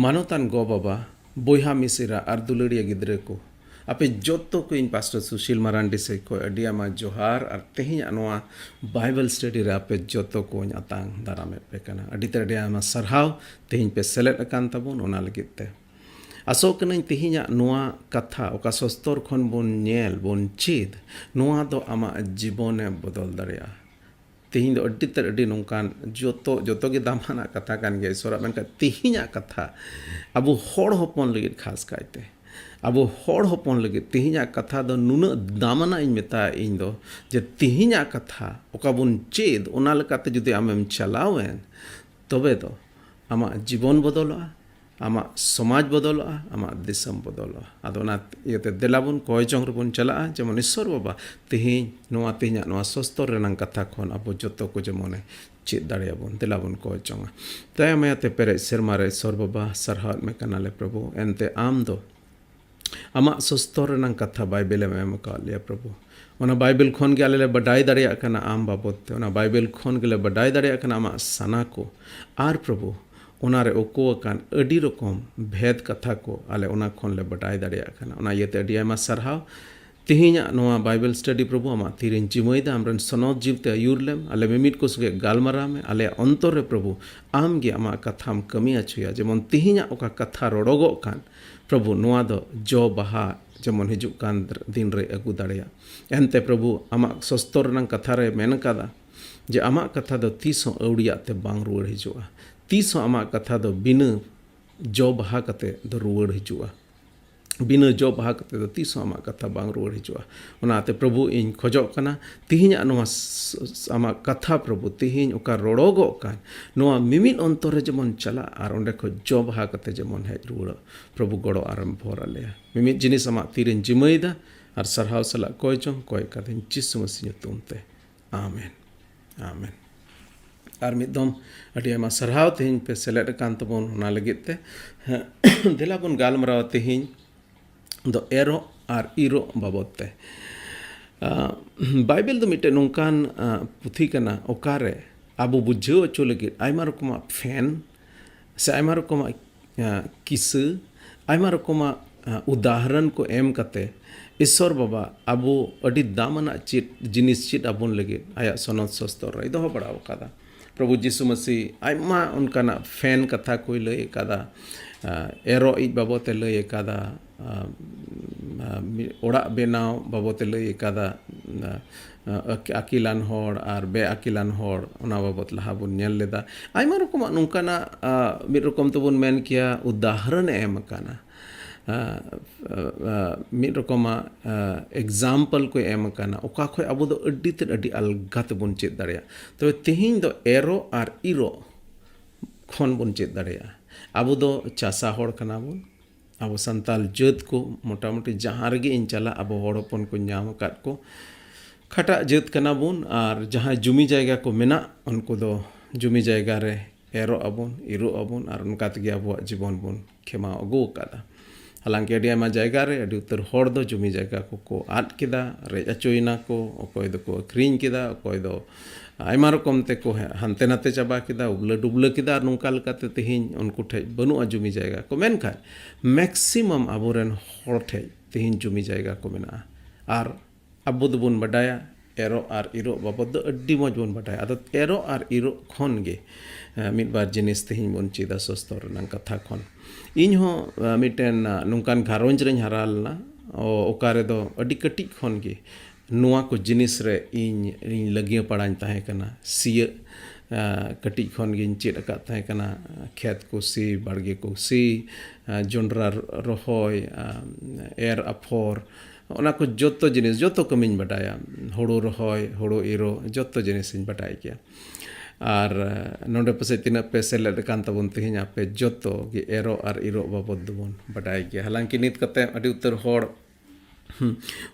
Manutan go baba, boyha misira ar dularia gidre ko. Ape jotto ko in Pastor Sushil Marandi se ko adiama johar ar tehinya noa Bible study ra ape jotto ko nyatang darame pekana. Adita adiama sarhaw tehin pe select akan tabun ona lagite. Asok nañ tehinya noa katha oka sostor khon bon nyel bon chid noa do ama jibone bodol daria. Tehin do adita adi nongkan joto ge damana katha kan ge sora menka tehinya katha abu hor hopon legit khas kaite. Abu hor hopon legit tehinya katha do nuna damana in meta in do je tehinya katha oka bon chid ona lekate judi amem chalawen tobe do ama jibon bodoloa ama समाज बदलवा आमा दिसम बदलवा आदोना इते देलाबुन कोय जंग रबुन चला जेमन ईश्वर बाबा तेहिं नोआ तेहिं नोआ सस्तर रेनां कथा खन आबो जतो को जेमने चेद दाड़ियाबुन देलाबुन कोय जंग ताय मयाते पेरे सेरमा रे ईश्वर बाबा सरहात में कनाले प्रभु एनते आम दो आमा सस्तर रेनां कथा बाइबल में एम का लिया प्रभु ओना बाइबल खन के आले बडाई दाड़िया कना आम बाबत ओना बाइबल खन के बडाई दाड़िया कना आमा सना को आर प्रभु ओनारे ओकोकान अडी रकम भेद कथा को आले ओना खन ले बटाई दाड़िया खाना ओना येते अडी आमा सरहाव Tihinya noa Bible study Prabhu ama tirin jimaida amran sonod jivte ayurlem ale mimit ko suge galmarame ale ontore Prabhu amge ama katham kami achuya jemon tihinya oka katha rorogo kan Prabhu noa do jo baha jemon hijuk kan din re agu dareya ente Prabhu ama sostor nang katha re men kada je ama katha do tiso audiya te bang ruwar hijua tiso ama katha do bina jo baha kate do ruwar hijua bina jo baha kate do tiso ama katha bang ruwar hijua onate Prabhu in khojok kana tihinya noa ama katha Prabhu tihiny oka rorogo kan noa mimit ontore jemon chala ar onde ko jo baha kate jemon hej ruwar Prabhu goro arambhor alea mimit jinis ama tirin jimaida ar sarhaw sala koy jong koy kadin Jisu Masih nyutum te amen amen ar mid dom adi ama sarhaw tihiny pe seled kan tabon ona lagit te dela bun galmaraw tihiny do ero ar iro babot te Bible do mite nungkan puthi kana okare abu bujho acho lagit aima rokoma fan se aima rokoma kisa aima rokoma udaharan ko em kate Isor baba abu adi damana chit jinis chit abun lagit aya sonot sostor rai do bada kada Prabhu Jisu Masih aima unkana fan katha koi lay kada ero ij babote lay kada orak benaw babote lay kada akilan hor ar be akilan hor ona babot laha bun nyel leda aima rokom nungkana mid rokom tubun men kia udaharan em kana mid rokoma example ko em kana oka khoi abu do adi te adi algat bun chet dareya tobe tihiny do ero ar iro khon bun chet dareya abu do chasa hor kana bun abu santal jat ko motamoti jahan rege in chala abu hor hopon ko nyam kat ko khata jat kana bun ar jahan jumi jayga ko mena unko do jumi jayga re ero abun iro abun ar unka tege abu jibon bun khema agu kada हालांकि अड़ी आमा जायगा रे अड़ी उतर हर दो जमी जायगा को आद किदा रेज अचोइना को अकोय दो को अक्रीन किदा अकोय दो आयमा रकम ते को हानते नाते चाबा किदा उबला डुबला किदा नुंका लकाते तेहिन उनको ठे बनुआ जमी जायगा को मेनखान मैक्सिमम आबोरेन हर ठे तेहिन जमी जायगा को मेना आर अबो दबुन बडाया एरो आर इरो बाबद दो अड्डी मज बन बडाया आदो एरो आर इरो खन गे मिद बार जिनिस तेहिन बन चिदा सस्तर नंग कथा खन इन हो मिटेन नुंकान घारोंज रेन हरालना ओकारे दो अडी कटिक खन गे नुआ को जिनिस रे इन लगिया पड़ान ताहे कना सिय कटिक खन गे चेद अका ताहे कना खेत को सी बाड़गे को सी जोंडरा रोहय एर अफोर ona ko joto jinis joto kamiñ badaya horo rohoy horo iro joto jinis ᱤᱧ badai kia ar nonde pase tina pe seled kan tabun tihiñ ape joto gi ero ar iro babod dubon badai kia halanki nit kate adi utar hor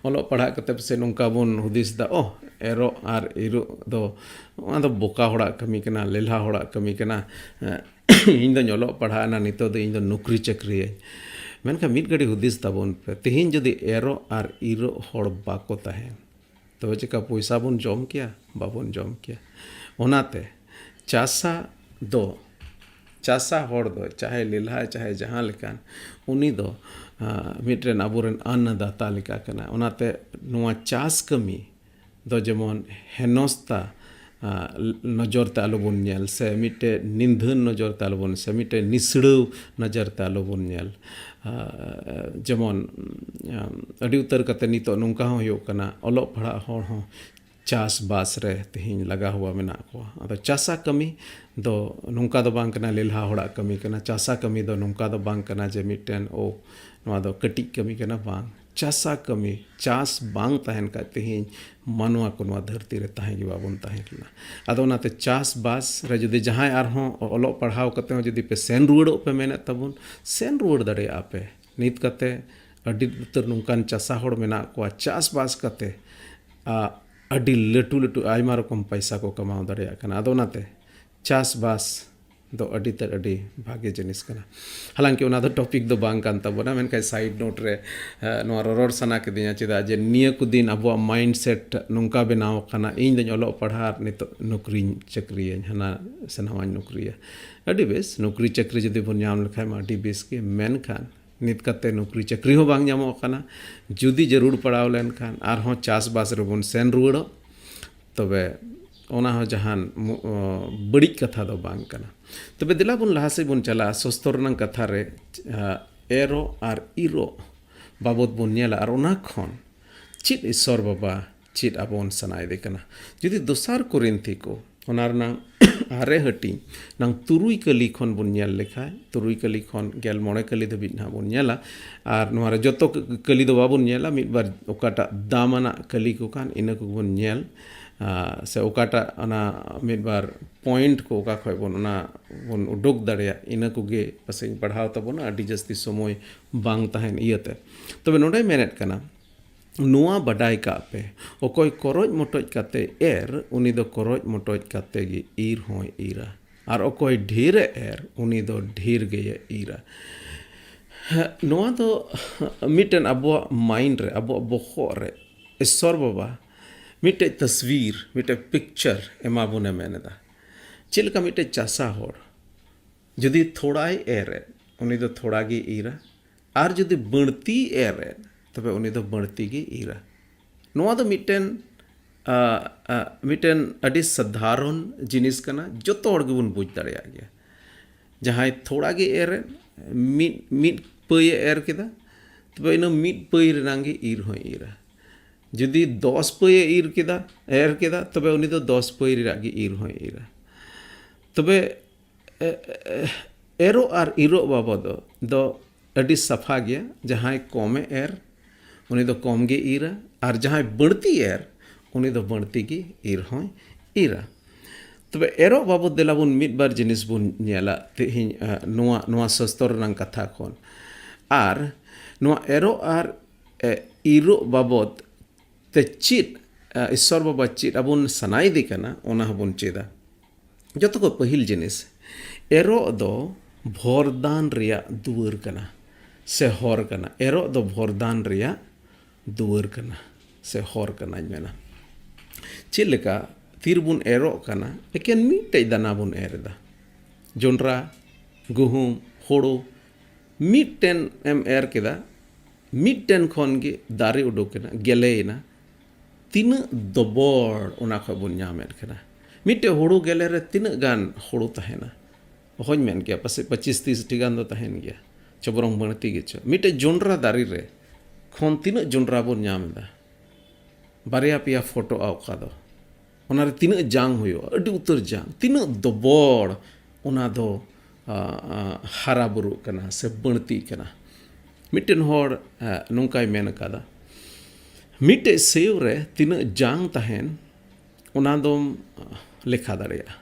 olo padha kate pase nongka bon hudis da ero ar iro do ado boka hora kami kana lelha hora kami kana ᱤᱧ ᱫᱚ ᱧᱚᱞᱚᱜ ᱯᱟᱲᱦᱟᱜ ᱱᱟ ᱱᱤᱛᱚᱜ ᱫᱚ ᱤᱧ ᱫᱚ ᱱᱚᱠᱨᱤ ᱪᱟᱹᱠᱨᱤᱭᱟᱹᱧ ᱢᱮᱱᱠᱷᱟᱱ ᱢᱤᱫ ᱜᱷᱟᱹᱲᱤ ᱦᱩᱫᱤᱥ ᱛᱟᱵᱚᱱ ᱯᱮ ᱛᱮᱦᱮᱧ ᱡᱩᱫᱤ ᱮᱨᱚ ᱟᱨ ᱤᱨᱚ ᱦᱚᱲ ᱵᱟᱠᱚ ᱛᱟᱦᱮᱱ ᱛᱚᱵᱮ ᱪᱮᱠᱟ ᱯᱚᱭᱥᱟ ᱵᱚᱱ ᱡᱚᱢ ᱠᱮᱭᱟ ᱵᱟᱵᱚᱱ ᱡᱚᱢ ᱠᱮᱭᱟ ᱚᱱᱟᱛᱮ ᱪᱟᱥᱟ ᱦᱚᱲ ᱫᱚ ᱪᱟᱦᱮ ᱞᱮᱞᱦᱟ ᱪᱟᱦᱮ ᱡᱟᱦᱟᱸ ᱞᱮᱠᱟᱱ ᱩᱱᱤ ᱫᱚ ᱢᱤᱫᱴᱮᱱ ᱟᱵᱚᱨᱮᱱ अन्नदाता ᱞᱮᱠᱟ ᱠᱟᱱᱟ ᱚᱱᱟᱛᱮ ᱱᱚᱣᱟ ᱪᱟᱥ ᱠᱟᱹᱢᱤ ᱫᱚ ᱡᱮᱢᱚᱱ ᱦᱮᱱᱚᱥᱛᱟ नजर ते आलो बोन नेल से मिटे निंधन नजर ते आलो बोन से मिटे निसड़ाव नजर ते आलो बोन नेल जेमन अड़ी उतर कते नितो नोंका हो हुयो कना ओलो पढ़ा हर हो चास बास रे तेहिन लगा हुआ मेना को अदो चासा कमी दो नोंका दो बांग कना लेलहा होड़ा कमी कना चासा कमी दो नोंका दो बांग कना जे मिटेन ओ नवा दो कटिक कमी कना बांग चासा कमी चास बांग तहन का तेहिन मानवा को नवा धरती रे ताहे gi babon tahe kina ado nate Chas बास रे जदि जहां आर हो ओलो पढ़ाव कते हो जदि पे सेन रुवड़ो पे मेने तबुन सेन रुवड़ दड़े आपे नित कते अडी उतर नोंकान चासा होड़ मेना को चास बास कते अडी लटू लटू आयमा रकम पैसा को कमाव दड़े कना ado nate चास बास दो अडी तर अडी भाग्य जिनिस कना हालांकि ओना दो टॉपिक दो बांग कान तबना मेन का साइड नोट रे नोआ रोड सना के दिया चिदा जे निया को दिन अबो माइंडसेट नोंका बनाव कना इन दो ओलो पढ़ार नितो नौकरी चाकरी हना सनावा नौकरी अडी बेस नौकरी चाकरी जदि बन नाम लखाय मा अडी बेस के मेन खान ᱱᱤᱛ ᱠᱟᱛᱮ ᱱᱚᱠᱨᱤ ᱪᱟᱹᱠᱨᱤ ᱦᱚᱸ ᱵᱟᱝ ᱧᱟᱢᱚᱜ ᱠᱟᱱᱟ ᱡᱩᱫᱤ ᱡᱟᱹᱨᱩᱲ ᱯᱟᱲᱟᱣ ᱞᱮᱱᱠᱷᱟᱱ ᱟᱨᱦᱚᱸ ᱪᱟᱥᱵᱟᱥ ᱨᱮᱵᱚᱱ ᱥᱮᱱ ᱨᱩᱣᱟᱹᱲᱚᱜ ᱛᱚᱵᱮ ᱚᱱᱟ ᱦᱚᱸ ᱡᱟᱦᱟᱱ ᱵᱟᱹᱲᱤᱡ ᱠᱟᱛᱷᱟ ᱫᱚ ᱵᱟᱝ ᱠᱟᱱᱟ ᱛᱚᱵᱮ ᱫᱮᱞᱟ ᱵᱚᱱ ᱞᱟᱦᱟ ᱥᱮᱫ ᱵᱚᱱ ᱪᱟᱞᱟᱜᱼᱟ ᱥᱚᱥᱛᱚ ᱨᱮᱱᱟᱜ ᱠᱟᱛᱷᱟ ᱨᱮ ᱮᱨᱚᱜ ᱟᱨ ᱤᱨᱚᱜ ᱵᱟᱵᱚᱫ ᱵᱚᱱ ᱧᱮᱞᱟ ᱟᱨ ᱚᱱᱟ ᱠᱷᱚᱱ ᱪᱮᱫ ᱤᱥᱥᱚᱨ ᱵᱟᱵᱟ ᱪᱮᱫ ᱟᱵᱚᱱ ᱥᱟᱱᱟᱭᱮᱫᱮ ᱠᱟᱱᱟ ᱡᱩᱫᱤ ᱫᱚᱥᱟᱨ ᱠᱚᱨᱤᱱᱛᱷᱤ ᱠᱚ ᱚᱱᱟ ᱨᱮᱱᱟᱜ ᱟᱨᱮ ᱦᱟᱹᱴᱤᱧ ᱱᱟᱝ ᱛᱩᱨᱩᱭ ᱠᱟᱹᱞᱤ ᱠᱷᱚᱱ ᱵᱚᱱ ᱧᱮᱞ ᱞᱮᱠᱷᱟᱡ ᱛᱩᱨᱩᱭ ᱠᱟᱹᱞᱤ ᱠᱷᱚᱱ 11 ᱠᱟᱹᱞᱤ ᱫᱷᱟᱹᱵᱤᱡ ᱱᱟᱦᱟᱜ ᱵᱚᱱ ᱧᱮᱞᱟ ᱟᱨ ᱱᱚᱣᱟ ᱨᱮ ᱡᱚᱛᱚ ᱠᱟᱹᱞᱤ ᱫᱚ ᱵᱟᱵᱚᱱ ᱧᱮᱞᱟ ᱢᱤᱫᱵᱟᱨ ᱚᱠᱟᱴᱟᱜ ᱫᱟᱢᱟᱱᱟᱜ ᱠᱟᱹᱞᱤ ᱠᱚ ᱠᱟᱱ ᱤᱱᱟᱹ ᱠᱚᱵᱚᱱ ᱧᱮᱞ ᱥᱮ ᱚᱠᱟᱴᱟᱜ ᱚᱱᱟ ᱢᱤᱫᱵᱟᱨ ᱯᱚᱭᱮᱱᱴ ko ᱚᱠᱟ ᱠᱷᱚᱡ ᱵᱚᱱ ᱚᱱᱟ ᱵᱚᱱ ᱩᱰᱩᱠ ᱫᱟᱲᱮᱭᱟᱜ ᱤᱱᱟᱹ ᱠᱚᱜᱮ ᱯᱟᱥᱮᱡ ᱯᱟᱲᱦᱟᱣ ᱛᱟᱵᱚᱱᱟ ᱟᱹᱰᱤ ᱡᱟᱹᱥᱛᱤ ᱥᱚᱢᱚᱭ ᱵᱟᱝ ᱛᱟᱦᱮᱱ ᱤᱭᱟᱹᱛᱮ ᱛᱚᱵᱮ ᱱᱚᱰᱮ ᱢᱮᱱᱮᱫ ᱠᱟᱱᱟ ᱱᱚᱣᱟ ᱵᱟᱰᱟᱭ ᱠᱟᱜ ᱯᱮ ᱚᱠᱚᱭ ᱠᱚᱨᱚᱡ ᱢᱚᱴᱚᱡ ᱠᱟᱛᱮ ᱩᱱᱤ ᱫᱚ ᱠᱚᱨᱚᱡ ᱢᱚᱴᱚᱡ ᱠᱟᱛᱮ ᱜᱮ ᱤᱨ ᱦᱚᱸᱭ ᱤᱨᱟ ᱟᱨ ᱚᱠᱚᱭ ᱰᱷᱮᱨᱮ ᱩᱱᱤ ᱫᱚ ᱰᱷᱮᱨ ᱜᱮᱭ ᱤᱨᱟ ᱱᱚᱣᱟ ᱫᱚ ᱢᱤᱫᱴᱮᱱ ᱟᱵᱚᱣᱟᱜ ᱢᱟᱭᱤᱱᱰ ᱨᱮ ᱟᱵᱚᱣᱟᱜ ᱵᱚᱦᱚᱜ ᱨᱮ ᱤᱥᱥᱚᱨ ᱵᱟᱵᱟ ᱢᱤᱫᱴᱮᱡ ᱛᱟᱥᱵᱤᱨ ᱢᱤᱫᱴᱮᱡ ᱯᱤᱠᱪᱟᱨ ᱮᱢᱟ ᱵᱚᱱᱮ ᱢᱮᱱᱮᱫᱟ ᱪᱮᱫ ᱞᱮᱠᱟ ᱢᱤᱫᱴᱮᱡ ᱪᱟᱥᱟ ᱦᱚᱲ ᱡᱩᱫᱤ ᱛᱷᱚᱲᱟᱭ ᱩᱱᱤ ᱫᱚ ᱛᱷᱚᱲᱟ ᱜᱮ ᱤᱨᱟ ᱟᱨ ᱡᱩᱫि ᱵᱟᱹᱲᱛᱤ तबे उनी दो बढ़ती गी इरा नोआ दो मिटेन अड़ी साधारण जिनिस कना जोतो हड़ गेबुन बुझ दाड़ेया गया जहां थोड़ा गे मिट पई केदा तबे इनो मिट पई रेनांगे इर होय इरा जुदी 10 पई केदा तबे उनी दो 10 पई रेनांगे इर होय इरा तबे एरो और इरो बाबद दो अड़ी सफा गया जहां कमे उनी दो कम गे इरा और जहां बढ़ती उनी दो बढ़ती गे इर होय इरा तबे एरो बाबद देला बुन मिद बार जिनिस बुन नेला तेहिं नोआ सस्तर रंग कथा खन आर नोआ एरो आर इरो बाबद ते चित ईश्वर बाबा चित अबुन सनाई दे कना ओना हबुन चेदा जतो को पहिल जिनिस एरो दो भोरदान रिया दुवर कना से हर कना एरो दो भोरदान रिया दुवर कना से हर कना मेना चिलेका तीर बुन एरो कना एकेन मिटे दाना बुन एरदा जोंड्रा गुहुम होड़ो मिटेन एम एर केदा मिटेन खन गे दारे उडोकेना गेलेना तीन दबड़ ओना ख बुन ᱧᱟᱢᱮᱫ कना मिटे होड़ो गेले रे तीन गान होड़ो तहेना होñ मेन गया पासे 25-30 टी गान दो तहेन गया चबरंग बनती गेचो मिटे जोंड्रा दारी रे खन तीन जोंड्रा बुन ᱧᱟᱢदा बारिया पिया फोटो आवका दो ओनारे तीन जांग हुयो अडी उतर जांग तीन दबड़ ओना दो हारा बुरु कना से बनती कना मिटेन होड़ नोंकाय मेन कादा मिटे सेव रे तीन जांग तहेन ओना दोम लेखा दाड़ेया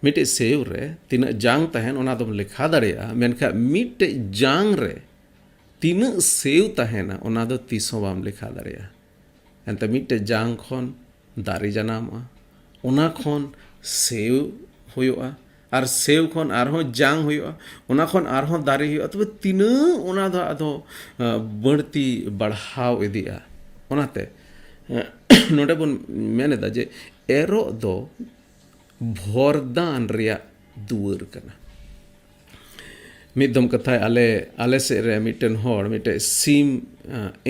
मिटे सेव रे तीन जांग तहेन ओना दोम लेखा दाड़ेया मेनखा मिटे जांग रे तीन सेव तहेना ओना दो तीसों बाम लेखा दाड़ेया एंते मिटे जांग खन दारी जानामा ओना खन सेव हुयोआ और सेव खन आरहों जांग हुयोआ ओना खन आरहों दारी हुयोआ तबे तीन ओना दो आदो बढ़ती बढ़ाव इदिया ओनाते नोडे बन मेनेदा जे एरो दो भोरदान रिया दुवर कना मिदम कथाय आले से रे मिटेन होड़ मिटे सीम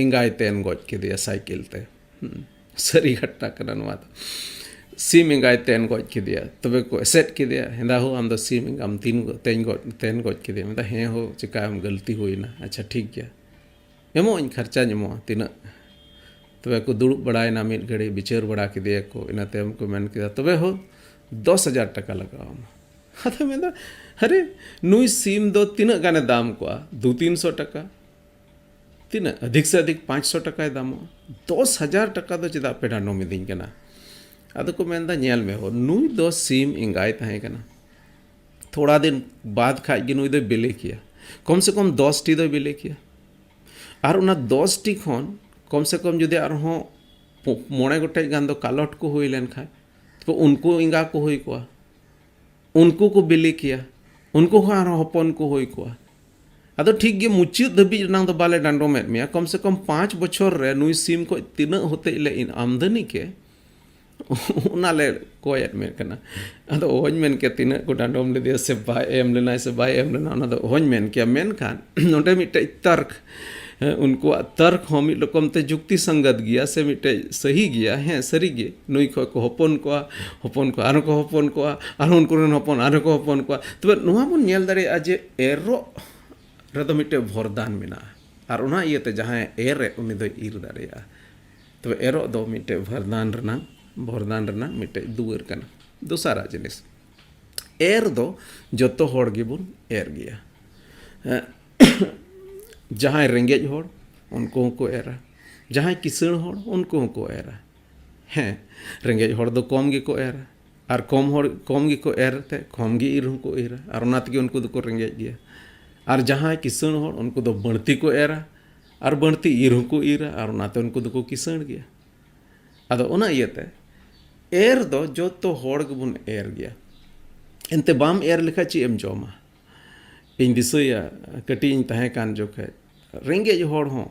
इंगाय तेन गोज केदिया साइकिल ते सरी घटना कना नोआ सीम इंगाय तेन गोज केदिया तबे को सेट केदिया हेंदा हो आम दो सीम इंगाम तेन गोज केदिया मेदा हे हो चिका हम गलती हुईना अच्छा ठीक गया एमो इन खर्चा जमो तीना तबे को दुड़ुब बड़ायना मिद घड़ी बिचार बड़ा केदिया को इनाते हमको मेन केदा तबे हो 10,000 टका लगाओ हाथ में अरे नुई सीम दो तीन गाने दाम को 200-300 टका तीन अधिक से अधिक 500 टका दाम 10,000 टका दो चिदा पेड़ा नो मिदिंग कना अद को मेनदा नेल में हो नुई दो सीम इंगाय तहे कना थोड़ा दिन बाद खाई गे नुई दो बिले किया कम से कम 10 टी दो बिले किया और उना 10 टी खन कम से कम जुदे आर हो 9 गोटे गान दो कालट को हुई लेन खाए तो उनको इंगा को हुई को उनको को बिले किया उनको हपन को हुई को अदो ठीक गे मुचित दबी नांग दो बाले डांडो में मिया कम से कम 5 बछर रे नुई सीम को तीना होते ले इन आमदनी के उनाले कोयत में कना अदो होñ मेन के तिना को डांडोम ले दिया से बाय एम लेना से बाय एम लेना अना दो होñ मेन के मेन खान नोटे मिटे तर्क उनको तर्क हो मिट रकम ते जुक्ति संगत गया से मिटे सही गया है सरी गे नुई को हपन को आरो को हपन को आरो उनको हपन आरो को हपन को तबे नोहा बन नेल दारे आजे एरो रदो मिटे भरदान मेना और उना इयते जहां एरे उनी दो इर दारेया तबे एरो दो मिटे भरदान रना मिटे दुवर कना दोसारा जिनिस एर दो जतो होड़ गिबुन एर गया जहां रेंगेज होड़ उनको को एरा जहां किसण होड़ उनको को एरा हैं रेंगेज होड़ दो कम गे को एरा और कम गे को एरते कम गे इर को एरा और उनातगे उनको दो को रेंगेज गया और जहां किसण होड़ उनको दो बढ़ती को एरा और बढ़ती इर को इरा और उनाते उनको दो को किसण गया अदो उना इयते एर दो जो तो होड़ गबुन एर गया एनते बाम एर लिखा ची एम जोमा इन दिसया कटी इन तहे कान जोखे रेंगेज होड़ हो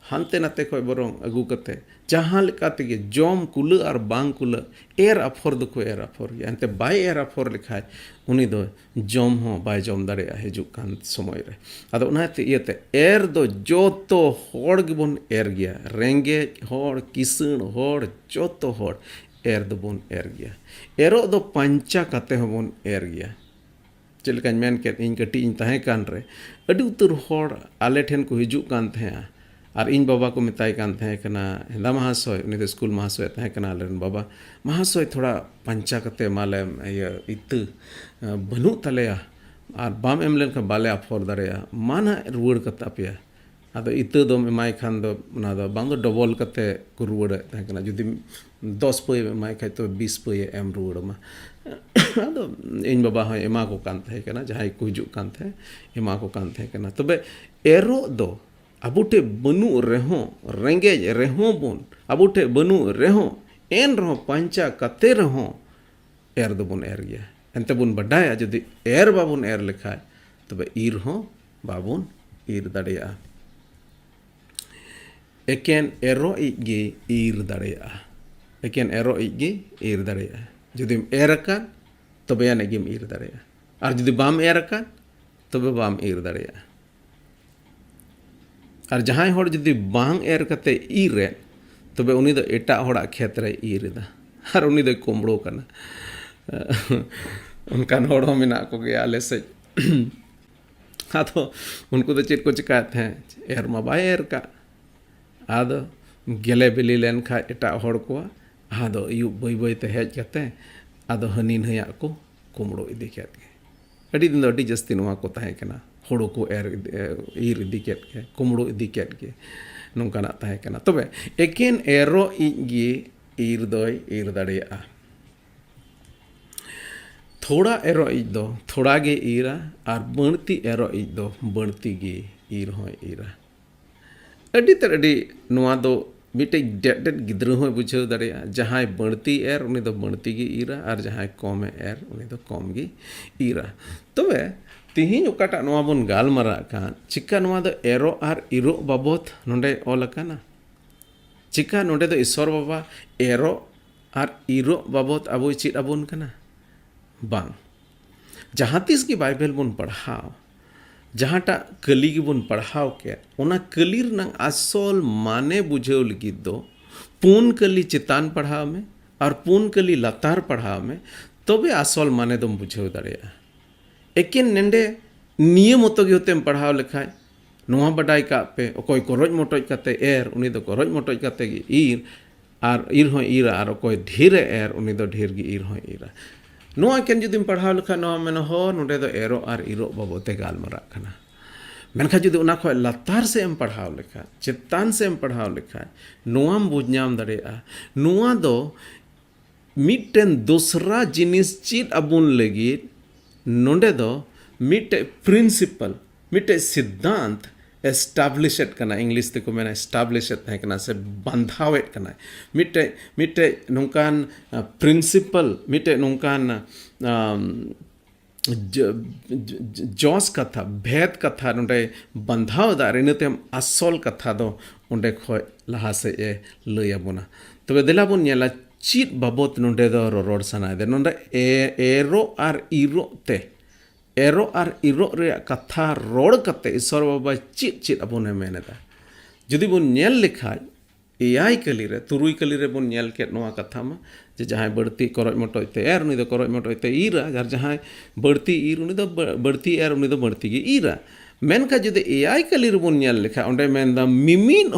हानते नाते खय बरং अगु कते जहां लेकाते गे जोम कुल और बांग कुल एर अफर दो को एर अफर गया एनते बाय एर अफर लिखा उनी दो जोम हो बाय जोम दारे हिजु कान समय रे अदो उनाते इयते एर दो जो तो होड़ गबुन एर गया रेंगेज होड़ किसण होड़ जो तो होड़ एर दो बुन एर गया एरो दो पंचा कते होबुन एर गया चलका मेन के इन कटी इन तहे कान रे अडी उतर होड़ आले ठेन को हिजु कान थे और इन बाबा को मिताई कान थे कना हेदा महाशय उनी दो स्कूल महाशय थे कना लेन बाबा महाशय थोड़ा पंचा कते माले ये इत बनु तलेया और बाम एम लेन का बाले अफोर दरेया माना रुवड़ कता पिया अदो इत दो एमाय खान दो उना दो बांग दो डबल कते को रुवड़ थे कना जुदी 10 पय एमाय खाय तो 20 पय एम रुवड़ मा अदो इन बाबा हो एमा को कान थे कना जहां को हिजु कान थे एमा को कान थे कना तबे एरो दो अबुटे बनु रेहो रेंगेज रेहो बुन अबुटे बनु रेहो एन रहो पंचा कते रहो एर दो बुन एर गया एनते बुन बडाया जदि एर बाबुन एर लिखाय तबे ईर हो बाबुन ईर दड़िया एकेन एरो इगे ईर दड़िया एकेन एरो इगे ईर दड़िया जदि एर का तबे यानेगिम ईर दड़िया और जदि बाम एर का तबे बाम ईर दड़िया और जहां होड़ जदि बांग एर कते ईर तबे उनी दो एटा होड़ा खेत रे ईर दा और उनी दो कोमड़ो कना उनका होड़ हो मिना को गया आले से आदो उनको तो चेत को चिकाते हैं एर मा बाय एर का आदो गेले बिली लेन खा एटा होड़ को आदो यु बई बई ते हेज कते आदो हनीन हया को कोमड़ो इदी केत के अडी दिन दो अडी जस्ती नोवा को ताहे कना होड़ो को एर ईर इदी केत के कोमड़ो इदी केत के नोंकाना ताहे कना तबे एकेन एरो इगे ईर दोय ईर दाड़िया थोड़ा एरो इज दो थोड़ा गे ईरा और बढ़ती एरो इज दो बढ़ती गे ईर हो ईरा अडी तर अडी नोवा दो मिटे डेट डेट गिद्र हो बुझाव दाड़िया जहां बढ़ती एर उनी दो बढ़ती गे ईरा और जहां कम एर उनी दो कम गे ईरा तबे तिहिन उकाटा नोवा बन गालमारा कान चिका नोवा दो एरो और इरो बाबत नोंडे ऑल काना चिका नोंडे दो ईश्वर बाबा एरो और इरो बाबत अबो चित अबुन काना बांग जहां तीस की बाइबल बन पढ़ाओ जहांटा कली की बन पढ़ाओ के उना कली रंग असल माने बुझेव लगिद दो पून कली चितान पढ़ाओ में और पून कली लतार पढ़ाओ में तबे असल माने दम बुझेव दाड़िया एकेन नेंडे नियम मतो गे होतेम पढ़ाओ लेखाय नोवा बडाई का पे ओकोय करज मोटज काते एर उनी दो करज मोटज काते गे ईर और ईर हो ईरा और ओकोय ढेर एर उनी दो ढेर गे ईर हो ईरा नोवा केन जुदिम पढ़ाओ लेखा नोवा मेन हो नोडे दो एरो और इरो बाबते गालमारा कना मेनखा जुदी उना खय लतार से एम पढ़ाओ लेखा चेतान से एम पढ़ाओ लेखा नोवाम बुझ नाम दाड़ेया नोवा दो मिटन दूसरा जिनिस चीत अबुन लगित नोंडे दो मिटे प्रिंसिपल मिटे सिद्धांत एस्टाब्लिशेड कना इंग्लिश ते को मेना एस्टाब्लिशेड है कना से बंधावेट कना मिटे मिटे नोंकान प्रिंसिपल मिटे नोंकान जॉस कथा भेद कथा नोंडे बंधाव दा रेनते असल कथा दो ओंडे खय लहा से ए लय आबोना तबे देला बुन नेला चीत बाबत नोंडे दो road Sanai they नोंडे arrow are इरो ते एरो आर इरो रे कथा रोड कते ईश्वर बाबा चीत अबोने मेनेदा जुदी बोन नेल लिखाय एआई कली रे तुरुई कली रे बोन नेल के नोआ कथा मा जे जहां बढ़ती करoj मोटोय ते एर उनी दो करoj मोटोय ते ईरा जार जहां बढ़ती ईर उनी दो बढ़ती एर उनी दो बढ़ती गे ईरा मेनका जुदी एआई कली रे बोन नेल लिखा ओंडे मेनदा मिमिन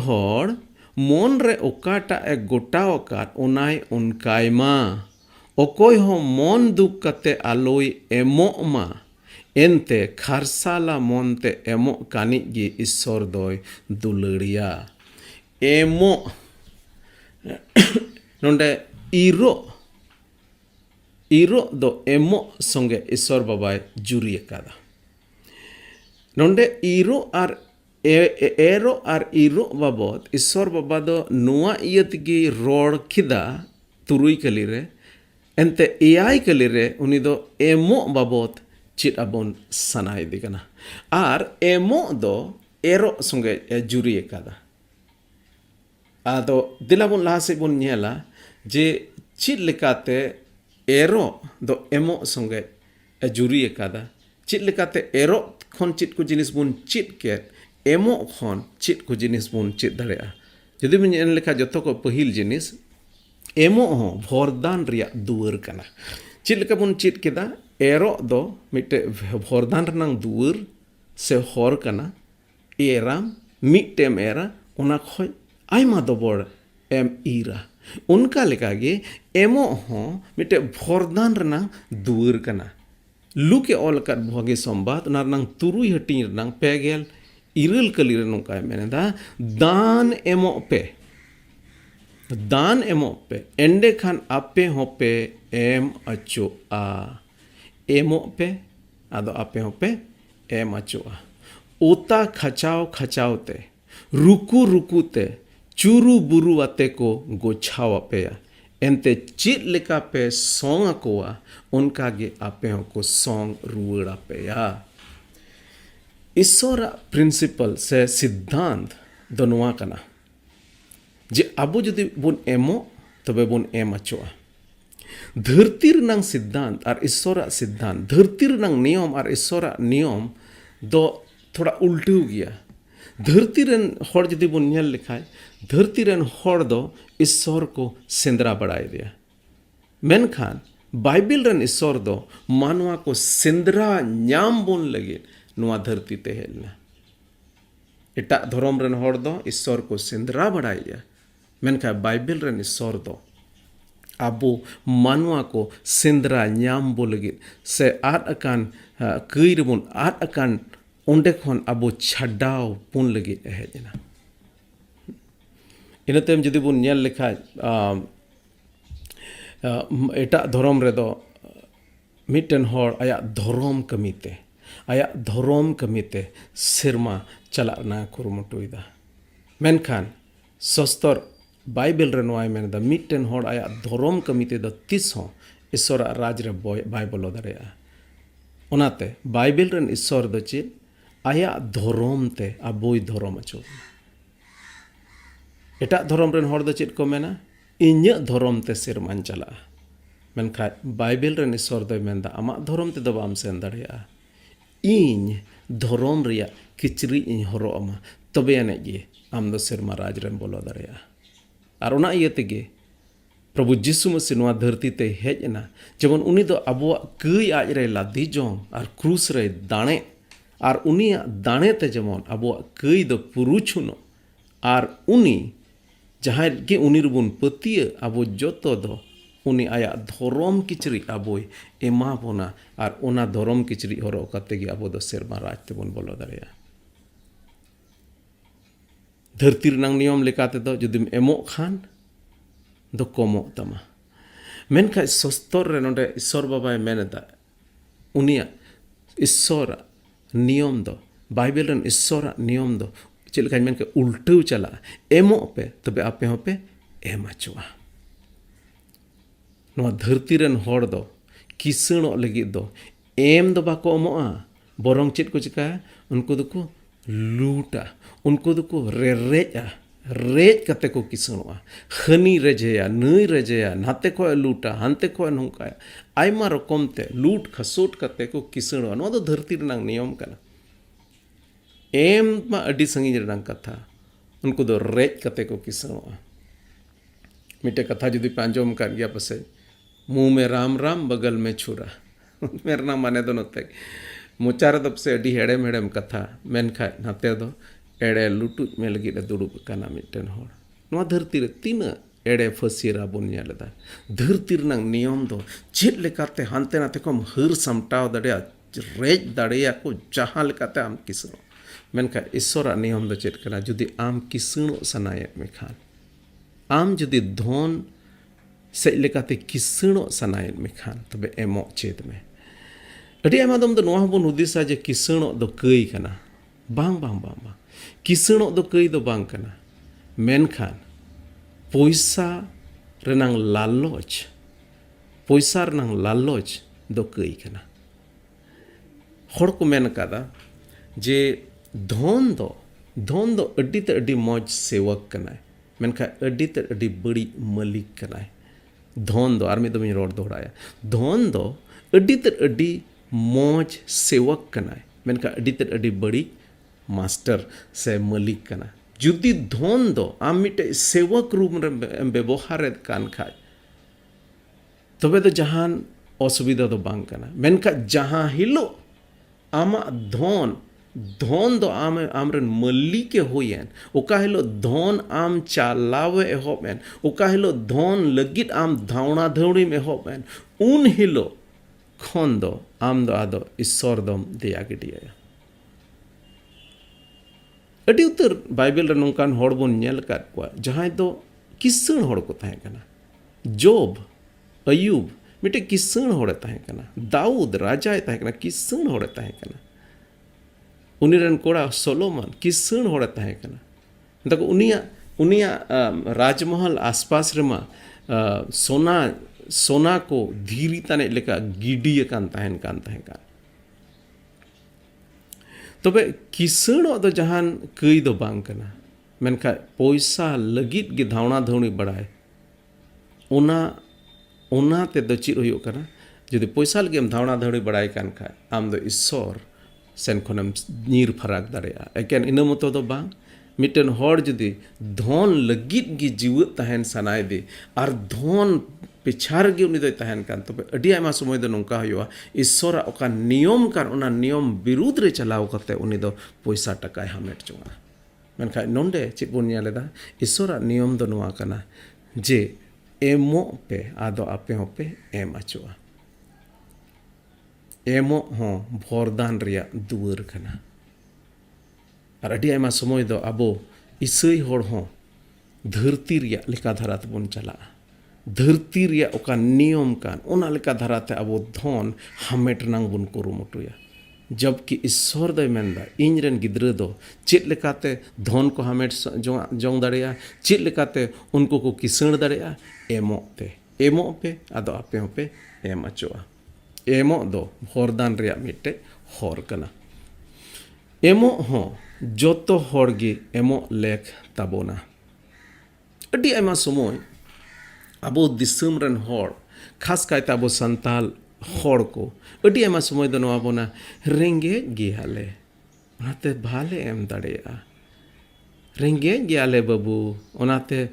होड़ मन रे ओकाटा ए गोटाव कात ओनाय उनकाय मा ओकोय हो मन दुख कते आलोय एमो मा एनते खारसाला मनते एमो कानिज गे ईश्वर दोय दुलड़िया एमो नोंडे इरो दो एमो संगे ईश्वर बाबाय जुरी कादा नोंडे इरो आर एरो आर इरो बाबत ईश्वर बाबा दो नुआ इयतगी रोड खिदा तुरुई कली रे एनते एआई कली रे उनी दो एमो बाबत चित अबोन सनाय दिगना आर एमो दो एरो संगे जुरी कादा आदो दिलाबोन लासे बोन नेला जे चित लेकाते एरो दो एमो संगे जुरी कादा चित लेकाते एरो खन चित को जिनिस बोन चित के एमो खन चित को जिनिस बोन चित दाड़ेया जदि बोन नेल लेखा जतो को पहिल जिनिस एमो हो भरदान रिया दुवर कना चित लेका बोन चित केदा एरो दो मिटे भरदान रनांग दुवर से हर कना एराम मिटेम एरा ओना खय आयमा दोबड़ एम ईरा उनका लेकागे एमो हो मिटे भरदान रनांग दुवर कना लुके ऑल काट भोगे संबाद ओना रनांग तुरुई हटिंग रनांग पेगेल इरल कली रे नोंका मेनेदा दान एमो पे एंडे खान आपे होपे एम अचो आ एमो पे आदो आपे होपे एम अचो आ ओता खचाव ते रुकू ते चुरू बुरु आते को गोछाव अपेया एनते चित लेका पे सोंग अकोआ उनका गे आपे को सोंग रुवड़ अपेया ईश्वरा प्रिंसिपल से सिद्धांत दोनों कना जे आबो जुदी बोन एमो तबे बोन एम अचोआ धरती रनांग सिद्धांत और ईश्वरा सिद्धांत धरती रनांग नियम और ईश्वरा नियम दो थोड़ा उल्टू गया धरती रन हर जुदी बोन नेल लिखाय धरती रन हर दो ईश्वर को सेंद्रा बढ़ाई दिया मेनखान बाइबल रन ईश्वर दो मानवा को सेंद्रा न्याम बोन लगे नुआ धरती ते हेलना एटा धर्म रन हर दो ईश्वर को सेंद्रा बढ़ाइया मेनखा बाइबल रन ईश्वर दो आबो मानवा को सेंद्रा न्याम बो लगे से आद अकान कई रबुन आद अकान ओंडे खन आबो छाडाव पुन लगे हेजना इनतेम जदि बुन नेल लेखा एटा धर्म रे दो मिटन हर आया धर्म कमीते सिरमा चला ना कुरुमुटुइदा मेनखान सस्तर बाइबल रे नोय मेनदा मिटन हर आया धर्म कमीते द तिस हो ईश्वर राज रे बाय बोलो दारेया ओनाते बाइबल रन ईश्वर द चे आया धर्म ते आबोय धर्म अचो एटा धर्म रन हर द चेत को मेना इन्य धर्म ते सिरमान चला मेनखा बाइबल रन ईश्वर द मेनदा आमा धर्म ते द बाम सेन दारेया इन धर्म रिया किचरी इन हरो अमा तबे अने गे आम दो सिरमा राज रन बोलो दारेया और ओना इयतेगे प्रभु जिसु मसीह नोआ धरती ते हेजना जेमन उनी दो आबोआ कई आज रे लादी जोम और क्रूस रे दाणे और उनिया दाणे ते जेमन आबोआ कई दो पुरुछुनो और उनी जहां के उनी रुबुन पतिया आबो जोतो दो उनी आया धर्म किचरी आबोय एमा बोना और ओना धर्म किचरी हरो कते गे आबो दो सेरमा राज ते बोन बोलो दारेया धरती रनांग नियम लेकाते दो जुदिम एमो खान दो कमो तमा मेनखा सस्तर रे नोंडे ईश्वर बाबाय मेनदा उनिया ईश्वर नियम दो बाइबल रन ईश्वर नियम दो चलका मेनके उल्टू चला एमो पे तबे आपे होपे एम अचुआ नोआ धरती रन हर दो किसणो लगी दो एम दो बाको एमोआ बरंग चेत को चिका उनको दो को लूटा उनको दो को रेरेजा रेज कते को किसणोआ हनी रेजेया नई रेजेया नाते को लूटा हानते को नोंकाया आयमा रकम ते लूट खसोट कते को किसणोआ नो दो धरती रनांग नियम कना एम मा अडी संगी रनांग कथा उनको दो रेज कते को किसणोआ मिटे कथा जुदी पांजोम कर गया पसे मुंह में राम राम बगल में छुरा मेरा नाम माने दो नते मुचार दब से अडी हेड़ेम हेड़ेम कथा मेनखा नाते दो एड़े लुटुज में लगी दुड़ुब काना मिटन होड़ नवा धरती रे तीना एड़े फसीरा बोन नेलदा धरती रनांग नियम दो चेद लेकाते हानते नाते को हर समटाव दड़िया रेज दड़िया को जहां लेकाते आम किसणो मेनखा ईश्वरा नियम दो चेद कना जुदी आम किसणो सनाये मेखान आम जुदी धन से लेकाते किसणो सनाये मेखान तबे एमो चेद में अड़ी आमा दम दो नवा बोन हुदिसा जे किसणो दो कई कना बांग बांग बांग बांग किसणो दो कई दो बांग कना मेनखान पैसा रनांग लालच दो कई कना हड़ को मेन कादा जे धन दो अड्डी ते अड्डी मौज सेवक कनाय मेनखा अड्डी ते अड्डी बड़ी मालिक कनाय धन दो आर में दो रोड दोहराया धन दो अड्डी ते अड्डी मौज सेवक कनाय मेनखा अड्डी ते अड्डी बड़ी मास्टर से मालिक कना जुदी धन दो आम मिटे सेवक रूप में व्यवहार कान खाय तबे तो जहान असुविधा दो बांग कना मेनखा जहां हिलो आमा धन दो आम आमरन मालिक होयन ओका हिलो धन आम चालावे एहोबेन ओका हिलो धन लगित आम धावना धौड़ी में एहोबेन उन हिलो खन दो आम दो आदो ईश्वर दम दिया गिडिया अड़ी उतर बाइबल रे नोंकान हड़ बोन नेल काद कोआ जहां दो किसण हड़ को ताहे कना जोब अयूब मिटे किसण हड़ ताहे कना दाऊद राजा ताहे कना किसण हड़ ताहे कना उनीरन कोड़ा सोलोमन किसण हड़ ताहे कना तको उनिया राजमहल आसपास रेमा सोना को धीरी ताने लेका गिडी कान ताहेन कान ताहे का तबे किसण दो जहान कई दो बांग कना मेनखा पैसा लगित गे धावना धौनी बड़ाय ओना ते दो चिद हुयो कना जुदी पैसा लगे धावना धौनी बड़ाय कान खा आम दो ईश्वर सेन खनम नीर फराक दाड़ेया एकेन इन मतो दो बांग मिटन हड़ जुदी धन लगित गे जीवत ताहेन सनाय दे आर धन पिछार गे उनी दो ताहेन कान तबे अडी आयमा समय दो नोंका हुयो ईश्वर ओका नियम कान ओना नियम विरुद्ध रे चलाव कते उनी दो पैसा टकाय हामेट जोंगा मेनखा नोंडे चिद बोन नेलेदा ईश्वर नियम दो नोआ कना जे एमो पे आदो आपे होपे एम अचोआ एमो हो भोरदान रिया दुवर कना आर अडी आयमा समय दो आबो ईसई हड़ हो धरती रिया लेका धारा तबोन चला धरती रिया ओका नियम कान ओना लेका धाराते अबो धन हामेट नांग बुन कुरुमुटुया जबकि ईश्वर दो मेनदा इनरेन गिद्रा दो चेद लेकाते धन को हामेट जोंग दाड़ेया चेद लेकाते उनको को किसण दाड़ेया एमो पे आदो आपे होपे एम अचोआ एमो दो भोरदान रिया मिटे हर कना एमो हो जोतो हड़ गे एमो लेख ताबोना अडी आयमा समय आबो दिसम रन हड़ खास कायते आबो संताल हड़ को अडी आयमा समय दो नवा बोना रेंगे गियाले ओनाते भाले एम दाड़ेया रेंगे गियाले बाबू ओनाते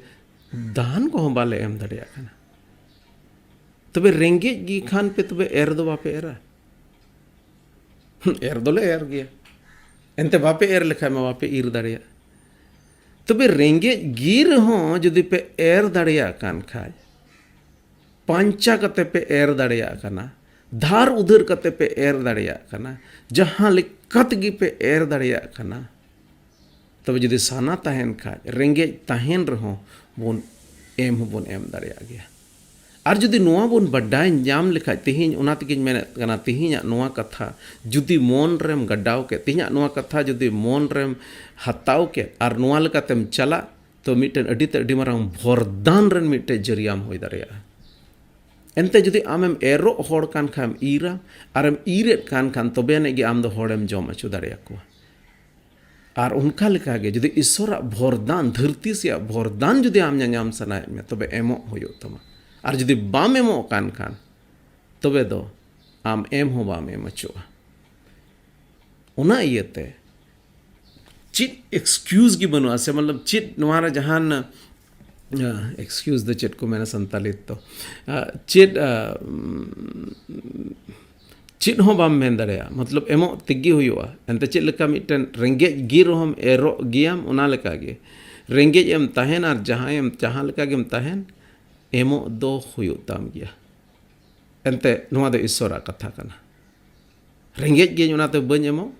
दान को बाले एम दाड़ेया कना तबे रेंगे गी खान पे तबे एर दो बापे एरा एर दोले एर गया एंते बापे एर लेखा मा बापे ईर दाड़ेया तबे रेंगे गिर हो जुदी पे एर दाड़ेया कान खाय पांचा कते पे एर दाड़ेया कना धार उधर कते पे एर दाड़ेया कना जहां लेकत गी पे एर दाड़ेया कना तबे जुदी साना ताहेन खाय रेंगे ताहेन रहो बोन एम दाड़ेया गया और जुदी नोआ बोन बड्डाय जाम लेखा तिहिन ओना तगिन मेने कना तिहिन नोआ कथा जुदी मन रेम गड्डाव के तिहिन नोआ कथा जुदी मन रेम हताव के और नोआ लेकातेम चला तो मिटन अडी ते अडी मारांग भोरदान रेन मिटे जरियाम होय दाड़ेया एंते जुदी आमेम एरो हड़ कान खाम ईरा और एम ईरेट कान खान तबे ने गे आम दो हड़ेम जम अचु दाड़ेया को और उनका लेका गे जुदी ईश्वरा भरदान धरती से भरदान जुदी आम नाम सनाए में तबे एमो होयो तमा और जुदी बाम एमो कान खान तबे दो आम एम हो बाम एम अचुआ उना इयते चिट एक्सक्यूज की बनवा से मतलब चिट नवारा जहान एक्सक्यूज द चिट को मैंने संतालित तो चिट चिट हो बाम मेन दड़ेया मतलब एमो तिग्गी हुआ एंते चिट लेका मिटन रेंगे गिर हम एरो गियाम उना लेका गे रेंगे एम तहन और जहां लेका गेम तहन एमो दो हुयो ताम गया एंते नवा दो ईश्वरा कथा कना रेंगे गे उना तो बन एमो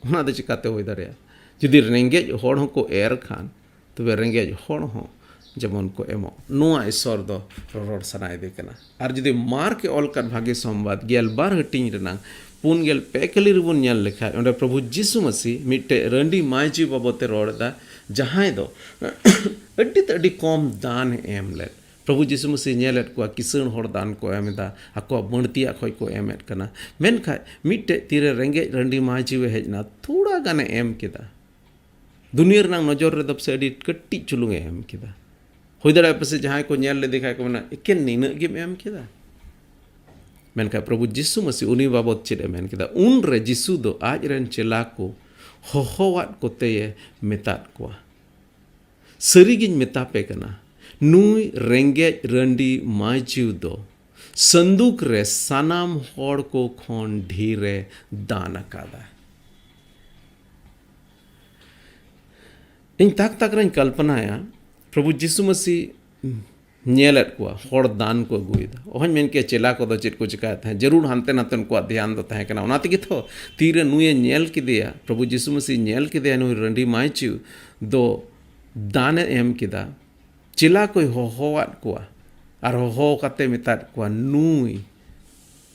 उना दो चिकाते हुई दड़ेया जुदी रेंगे होड़ हो को एर खान तबे रेंगे होड़ हो जेमन को एमो नुआ ईश्वर दो रोड सनाय दे कना और जुदी मार के ऑल कर भागे संवाद गेल बार हटिंग रनांग पुन गेल पेकली रिबुन नेल लेखा ओंडे प्रभु यीशु मसीह मिटे रंडी मायजी बाबते रोडदा जहां दो अड्डी कम दान एम ले प्रभु यीशु मसीह नेलेट को किसण होड़ दान को एमदा आको बणतिया खय को एमेट कना मेनखा मिटे तीरे रेंगे रंडी मायजी वे हेजना थोड़ा गाने एम केदा दुनिया रनांग नजर रे दब से अड्डी कट्टी चुलुंग एम केदा हुई दड़ा पासे जहां को नेल ले देखा को मना एकेन नीन गेम एम केदा मेनका प्रभु यीशु मसीह उनी बाबत चेद मेन केदा उन रे यीशु दो आज रेन चेला को होहोवात कोते मेतात को सरीगिन मेतापे कना नुई रेंगे रंडी मायजिव दो संदूक रे सनाम होड़ को खोन ढीरे दान कादा इन तक रेन कल्पनाया प्रभु यीशु मसीह नेलत को होड़ दान को गुईदा ओहन मेन के चेला को दो चिट को चिका था जरूर हनते नतन को ध्यान दो था कना ओनाते थो तीरे नुए नेल के दिया प्रभु यीशु मसीह नेल के दिया नुई रंडी मायचु दो दान एम किदा चेला को होवात को और हो कते मितात को नुई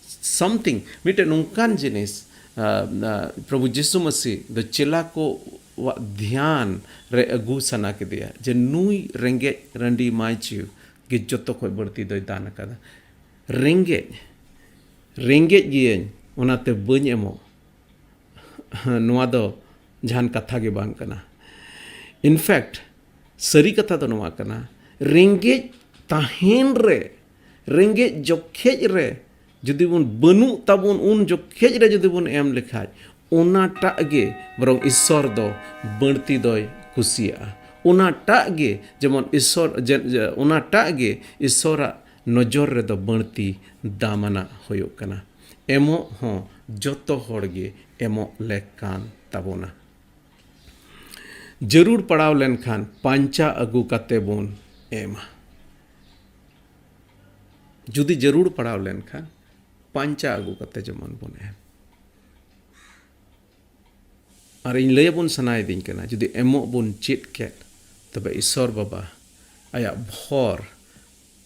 समथिंग मिटे नुकान जिनिस प्रभु यीशु मसीह दो चेला को ध्यान रे अगू सना के दिया जे नुई रेंगे रंडी मायचु गे जतो को बढ़ती दो दान कदा रेंगे गियन ओनाते बन एमो नुआ दो जहान कथा के बांग कना इनफैक्ट सरी कथा तो नुआ कना रेंगे ताहेन रे रेंगे जोखेज रे जुदी बुन बनु तबुन उन जोखेज रे जुदी बुन एम लिखाय ओनाटा गे बरং ईश्वर दो बढ़ती दोय कुसिया ओनाटा गे जेमन ईश्वर ओनाटा गे ईश्वरा नजर रे दो बढ़ती दामना होयो कना एमो हो जतो होड़ गे एमो लेकान तबोना जरूर पड़ाव लेन खान पांचा अगू कते बोन एमा जुदी जरूर पड़ाव लेन खान पांचा अगू कते जमन बोन एम और इन लय बुन सनाय दिन कना जुदी एमो बुन चिट केट तबे ईश्वर बाबा आया भर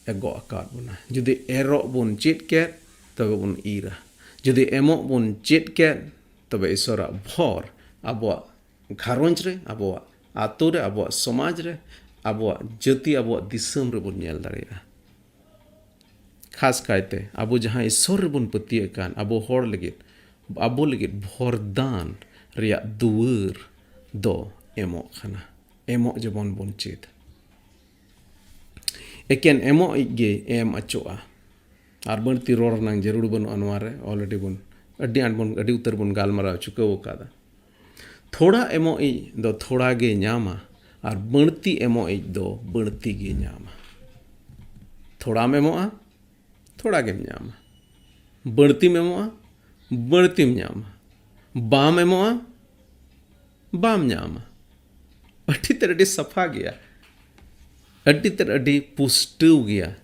एगो आकाद बुना जुदी एरो बुन चिट केट तबे बुन ईरा जुदी एमो बुन चिट केट तबे ईश्वरा भर आबो घारंज रे आबो आतो रे आबो समाज रे आबो जाति आबो दिसम रे बुन नेल दाड़ेया खास कायते आबो जहां ईश्वर रे बुन पतिये कान आबो होड़ लगित भरदान रिया दुवर दो एमो खाना एमो जबन बुन चेद एकेन एमो गे एम अचोआ और बढ़ती रोड नांग जरूर बन अनवारे ऑलरेडी बुन अड्डी उतर बुन गालमारा चुकाव कादा थोड़ा एमो दो थोड़ा गे न्यामा और बढ़ती एमो दो बढ़ती गे न्यामा थोड़ा मेमोआ थोड़ा गेम न्यामा बढ़ती मेमोआ बढ़ती न्यामा बाम एमोआ बाम न्यामा अड्डी तर अड्डी सफा गया अड्डी तर अड्डी पुष्टव गया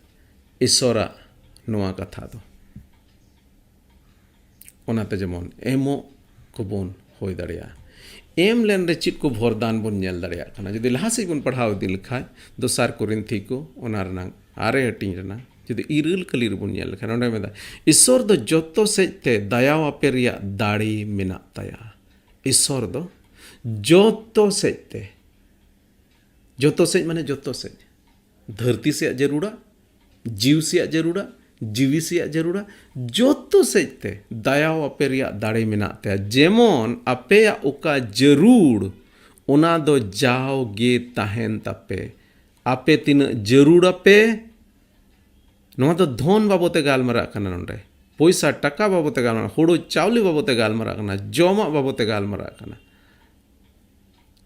ईश्वरा नवा कथा दो ओनाते जेमन एमो को बोन होय दड़िया एम लेन रे चिट को भरदान बोन नेल दड़िया कना जदि लहा से बोन पढ़ाव दिल खाय दोसार कोरिन्थी को ओना रनांग आरे हटिंग रना जदि इरल कली रेबुन नेल खान ओंडे मेदा ईश्वर दो जतो सेते दयाव आपे रिया दाड़ी मेना ताया ईश्वर दो जतो सेते माने जतो से धरती से जरूरा जीव से जरूरा जीवी से जरूरा जोतो सेजते दया आपे रिया दाड़े मेना ते जेमन आपे ओका जरूर ओना दो जाओ गे ताहेन तापे आपे तीन जरूर आपे नोआ तो धन बाबते गालमारा कना नोंडे पैसा टाका बाबते गालमारा हुड़ू चावली बाबते गालमारा कना जमा बाबते गालमारा कना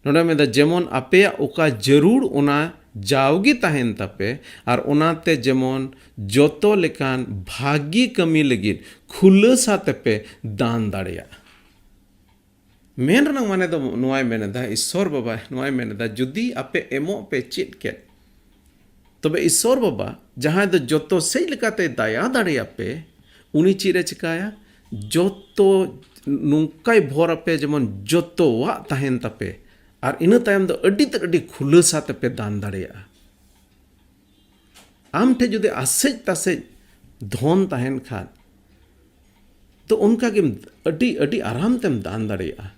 नोंडे में जेमन आपे ओका जरूर ओना जाओगी ताहेन तापे और ओनाते जेमन जोतो लेकान भागी कमी लगिन खुलसा तेपे दान दाड़िया मेन रंग माने दो नुआय मेनेदा ईश्वर बाबा नुआय मेनेदा जुदी आपे एमो पे चिट के तबे ईश्वर बाबा जहां दो जोतो सही लेकाते दया दाड़िया पे उनी चिरे चिकाया जोतो नुकाय भोर आपे जेमन जोतो वा ताहेन तापे और इन तायम दो अड्डी तक अड्डी खुलसा तेपे दान दाड़िया आम ठे जुदे आसेज तासेज धन ताहेन खान तो उनका के अड्डी अड्डी आराम तेम दान दाड़िया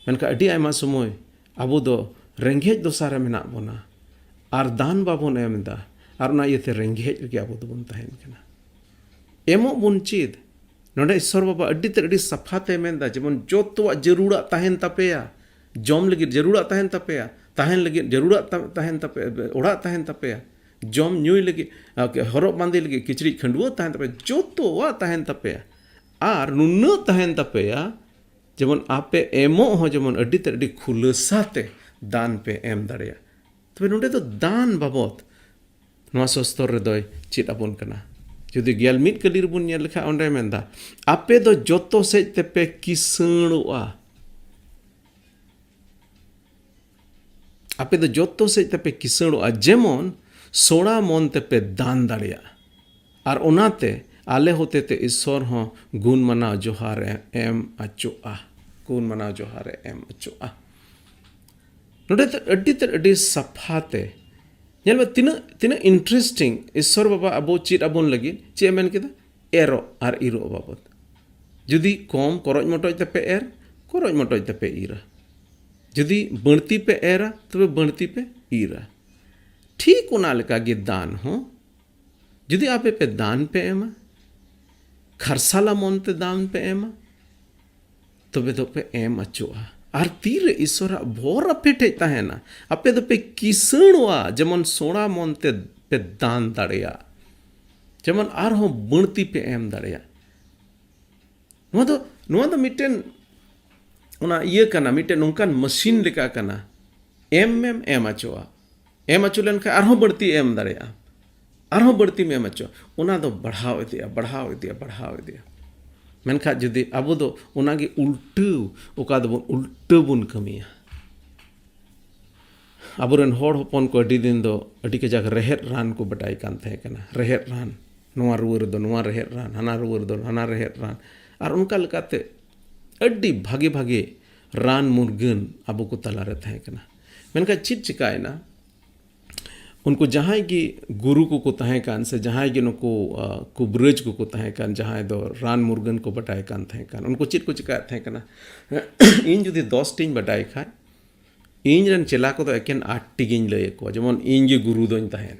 मेनका अड्डी आयमा समय अबो दो रेंगेज दोसारे मेना बोना और दान बाबोन एमदा और ना इते रेंगेज के अबो दो बन ताहेन कना एमो बुन चीद नोडे ईश्वर बाबा अड्डी तक अड्डी सफाते मेनदा जेमन जोतोआ जरूरा ताहेन तापेया जम लगी जरूरा ताहेन तापेया ताहेन लगी जरूरा ताहेन तापे ओड़ा ताहेन तापेया जम न्यूय लगी हरब बांधे लगी किचड़ी खंडुआ ताहेन तापे जोतोआ ताहेन तापेया और नुन्ना ताहेन तापेया जेमन आपे एमो हो जेमन अड्डी ते अड्डी खुलसाते दान पे एम दाड़िया तबे नोंडे तो दान बाबत नोआ सस्तर रे दोय चित आबोन कना जुदी गेल मिट कलिर बुन नेल लेखा ओंडे मेंदा आपे दो जोतो सेज तेपे किसणोआ आपे दो जोतो सेज तेपे किसणोआ जेमन सोना मन तेपे दान दाड़िया और ओनाते आले होते ते ईश्वर हो गुण मनाव जोहार एम अचोआ गुण मनाव जोहार एम अचोआ नोडे ते अड्डी सफाते नेल में तीन इंटरेस्टिंग ईश्वर बाबा अबो चित आबोन लगी चे मेन केदा एरो और इरो बाबत जुदी कम करज मटज तेपे एर करज मटज तेपे इरा जुदी बढ़ती पे एरा तबे बढ़ती पे इरा ठीक ओना लेका गे दान हो जुदी आपे पे दान पे एमा खरसाला मनते दान पे एमा तबे तो पे एम अचोआ और तीर ईश्वर भोर आपे ठे ताहेना आपे तो पे किसणवा जेमन सोना मनते पे दान दाड़िया जेमन आर हो बढ़ती पे एम दाड़िया नुआ तो मिटेन ओना ये कना मिटेन नोंकान मशीन लेका कना एम अचोआ एम अचो लेन आर हो बढ़ती एम दाड़िया आर हो बढ़ती में एम अचो ओना दो बढ़ाव इदिया मेनखा जुदी अबो दो ओनागे उल्टू ओका दो उल्टू बुन कमिया अबोरेन होड़ होपन को अड्डी दिन दो अड्डी के जाग रेहेर रान को बटाई कान थे कना रेहेर रान नोआ रुवर दो नोआ रेहेर रान हना रुवर दो हना रेहेर रान और उनका लेकाते अड्डी भागे भागे रान मुर्गन अबो को तला रे थे कना मेनका चित चिकायना उनको जहाँ की गुरु को तहे कान से जहाँ की नुको कुब्रज को तहे कान जहाँ दो रान मुर्गन को बटाए कान थे कान उनको चित को चिका थे कना इन जुदी 10 टीन बटाए खाए इन रन चला को तो एकेन 8 टिगिन लय को जेमन इन गे गुरु दोन तहेन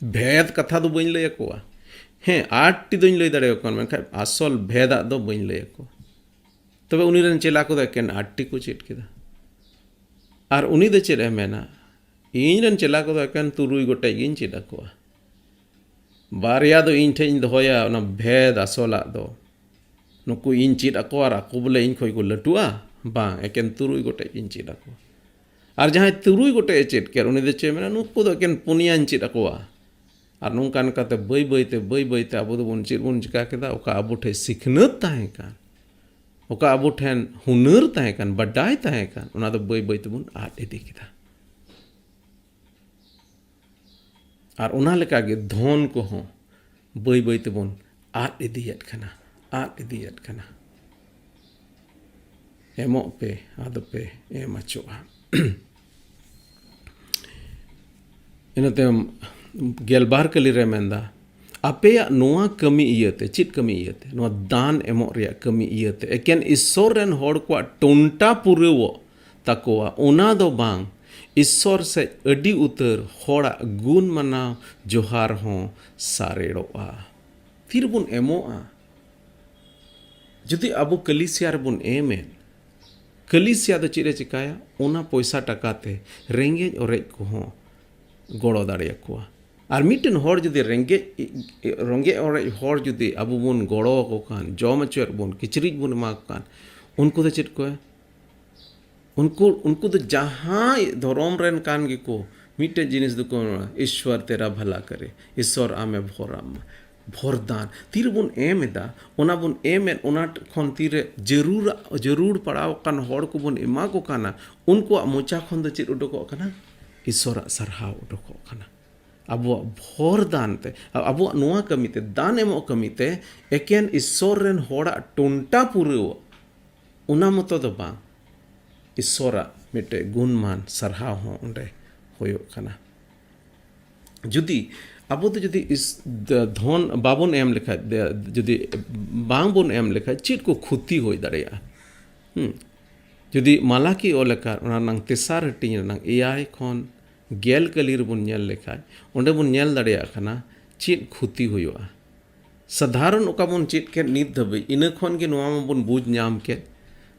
भेद कथा दो बइन लय को हे 8 टी दोन लय दाड़े कोन मेनखा असल भेदा दो बइन लय को तबे उनी रन चला को तो एकेन 8 टी को चिट केदा और उनी दे चेरे मेना इन रन चला को एकान तुरुई गोटे गिन चिदा को बारिया दो इन ठेन दोया ना भेद असला दो नुकु इन चिदा को और आको बोले इन खोई को लटुआ बा एकान तुरुई गोटे गिन चिदा को और जहां तुरुई गोटे चित के उनी दे चे मेना नुकु दो एकान पुनिया चिदा को और नोंकान काते बई बईते अबो दो बन चित बन चिका केदा ओका अबो ठे सिखनत ताहे कान ओका अबो ठेन हुनर ताहे कान बडाई ताहे कान ओना दो बई बईते बन आद इदी केदा और ओना लेका गे धन को हो बई बईते बन आद इदियत कना एमो पे आद पे एम अचोआ इनते गेलबार कली रे मेंदा आपे नोआ कमी इयते चित कमी इयते नोआ दान एमो रिया कमी इयते एकेन ईश्वर रेन होड़ को टोंटा पुरेवो ताकोआ ओना दो बांग ईश्वर से अडी उतर होड़ा गुण मनाव जोहार हों सारेड़ोआ तीर बुन एमोआ जुदी अबो कलिसिया रे बुन एमेन कलिसिया दो चिरे चिकाया ओना पैसा टकाते रेंगेज ओरेज को हों गोड़ो दाड़े को और मिट्टन होड़ जुदी रेंगे ओरेज होड़ जुदी अबो बुन गोड़ो को कान जॉम अचर बुन किचरिज बुन माक कान उनको तो चिट को उनको तो जहाँ धर्म रेन कान गे को मिट्टे जिनिस दुको ईश्वर तेरा भला करे ईश्वर आमे भोराम भोरदान तीर बुन एमेदा ओना बुन एमेन ओना खन तीरे जरूर पड़ाव कान होड़ को बुन एमा को काना उनको मोचा खन दो चिट उडको काना ईश्वर सरहाव उडको काना अब भोरदान ते अब नोआ कमीते दान एमो कमीते एकेन ईश्वर रेन होड़ा टोंटा पुरो ओना मतो दो बांग ईश्वरा मिट्टे गुणमान सरहाव हों उंडे होयो कना जुदी अब तो जुदी इस धन बाबुन एम लिखा जुदी बांग बुन एम लिखा चिट को खुती होई दड़ेया जुदी मालाकी ओ लेखा ओना नंग तेसार हटिंग नंग एआई खन गेल कलीर बुन नेल लिखा उंडे बुन नेल दड़ेया कना चिट खुती होयोआ साधारण ओका बुन चिट के नित धबे इना खन के नोआ बुन बुझ नाम के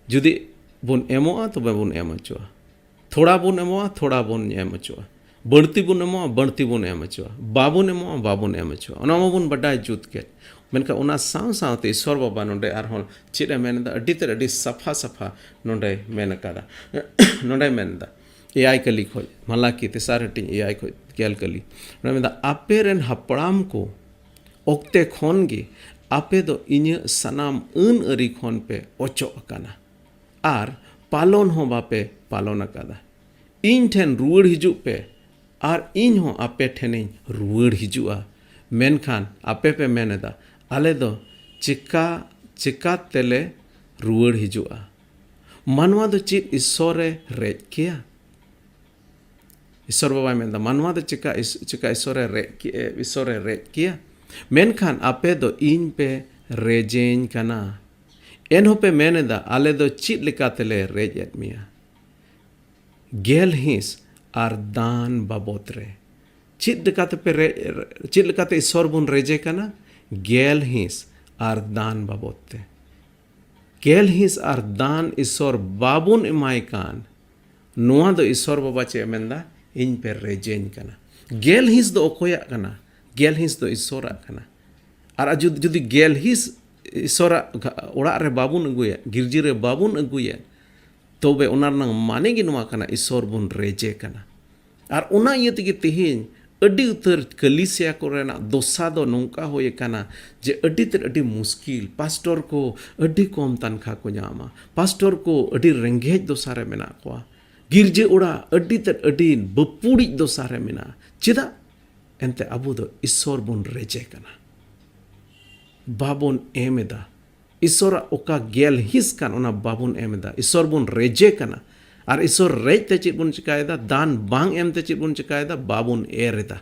जुदी बुन एमोआ तो बुन एम अचुआ थोड़ा बुन एमोआ थोड़ा बुन एम अचुआ बढ़ती बुन एमोआ बढ़ती बुन एम अचुआ बाबुन एमोआ बाबुन एम अचुआ ओना बुन बडाय जुत के मेनका ओना साव सावते ईश्वर बाबा नोंडे आरहों चिट मेनदा अड्डी तर अड्डी सफा सफा नोंडे मेनकादा नोंडे मेनदा एआई कली खोज मालाकी तेसार हटिंग एआई खोज गेल कली नोंडे मेनदा आपे रेन हपड़ाम को ओक्ते खन गे आपे दो इन्य सनाम अन अरी खन पे ओचो अकाना आर पालन हो बापे पालन अकादा इन ठेन रुआड़ हिजु पे आर इन हो आपे ठेने रुआड़ हिजुआ मेनखान आपे पे मेनेदा आले दो चिका तेले रुआड़ हिजुआ मानवा दो चित ईश्वरे रेज किया ईश्वर बाबा मेनदा मानवा दो चिका ईश्वरे रेज किया मेनखान आपे दो इन पे रेजेन कना एनहोपे मेनेदा आले दो चित लिकातेले रेज एदमिया गेल हिंस आर दान बाबत रे चित लिकाते ईश्वर बुन रेजे कना गेल हिंस आर दान बाबत ते गेल हिंस आर दान ईश्वर बाबुन एमाय कान नोआ दो ईश्वर बाबा चे मेंदा इन पे रेजेन कना गेल हिंस दो ओकोया कना गेल हिंस दो ईश्वरा कना आर जुदी गेल हिंस ईश्वरा ओड़ा रे बाबुन अगुया गिरजी रे बाबुन अगुया तोबे ओना नंग माने गे नोआ कना ईश्वर बुन रेजे कना आर ओना इये तेगे तेहेन अड्डी उतर कलिसिया कोरेना दोसा दो नोंका होये कना जे अड्डी तर अड्डी मुश्किल पास्टर को अड्डी कम तनखा को ᱧᱟᱢᱟ पास्टर को अड्डी रेंगेज दोसा रे मेना कोआ गिरजे ओड़ा अड्डी तर अड्डी बपुड़ी दोसा रे मेना चेदा एनते अबो दो ईश्वर बुन रेजे कना बाबुन एमेदा ईश्वरा ओका गेल हिस कान ओना बाबुन एमेदा ईश्वर बुन रेजे कना आर ईश्वर रेज ते चित बुन चिकायदा दान बांग एम ते चित बुन चिकायदा बाबुन एरेदा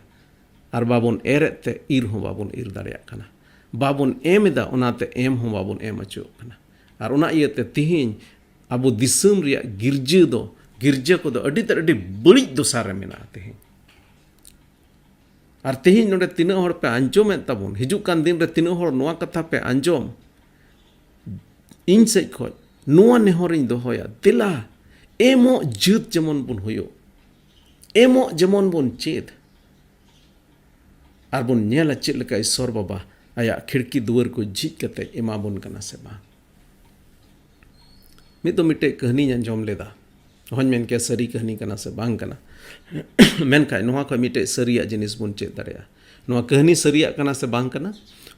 आर बाबुन एरेत ते इर हो बाबुन इर दाड़ेया कना बाबुन एमेदा ओनाते एम हो बाबुन एम अचो कना आर ओना इयते तिहिन अबो दिसम रिया गिरजे को दो अड्डी तर अड्डी बड़ी दोसा रे मेना तिहिन आर तिहिन नोडे तिना होड़ पे आंजोम ताबुन हिजुक कान दिन रे तिना होड़ नोआ कथा पे आंजोम इन से खोज नोआ नेहरिन दोहोया दिला एमो जुत जेमन बुन होयो एमो जेमन बुन चेद आर बुन नेला चेद लेका ईश्वर बाबा आया खिड़की दुआर को झिज कते एमा बुन कना से बा मितो मिटे कहानी आंजोम लेदा होन मेन के सरी कहानी कना से बांग कना मेनका नोआ को मिटे सरिया जिनिस बुन चेद दरेया नोआ कहानी सरिया कना से बांग कना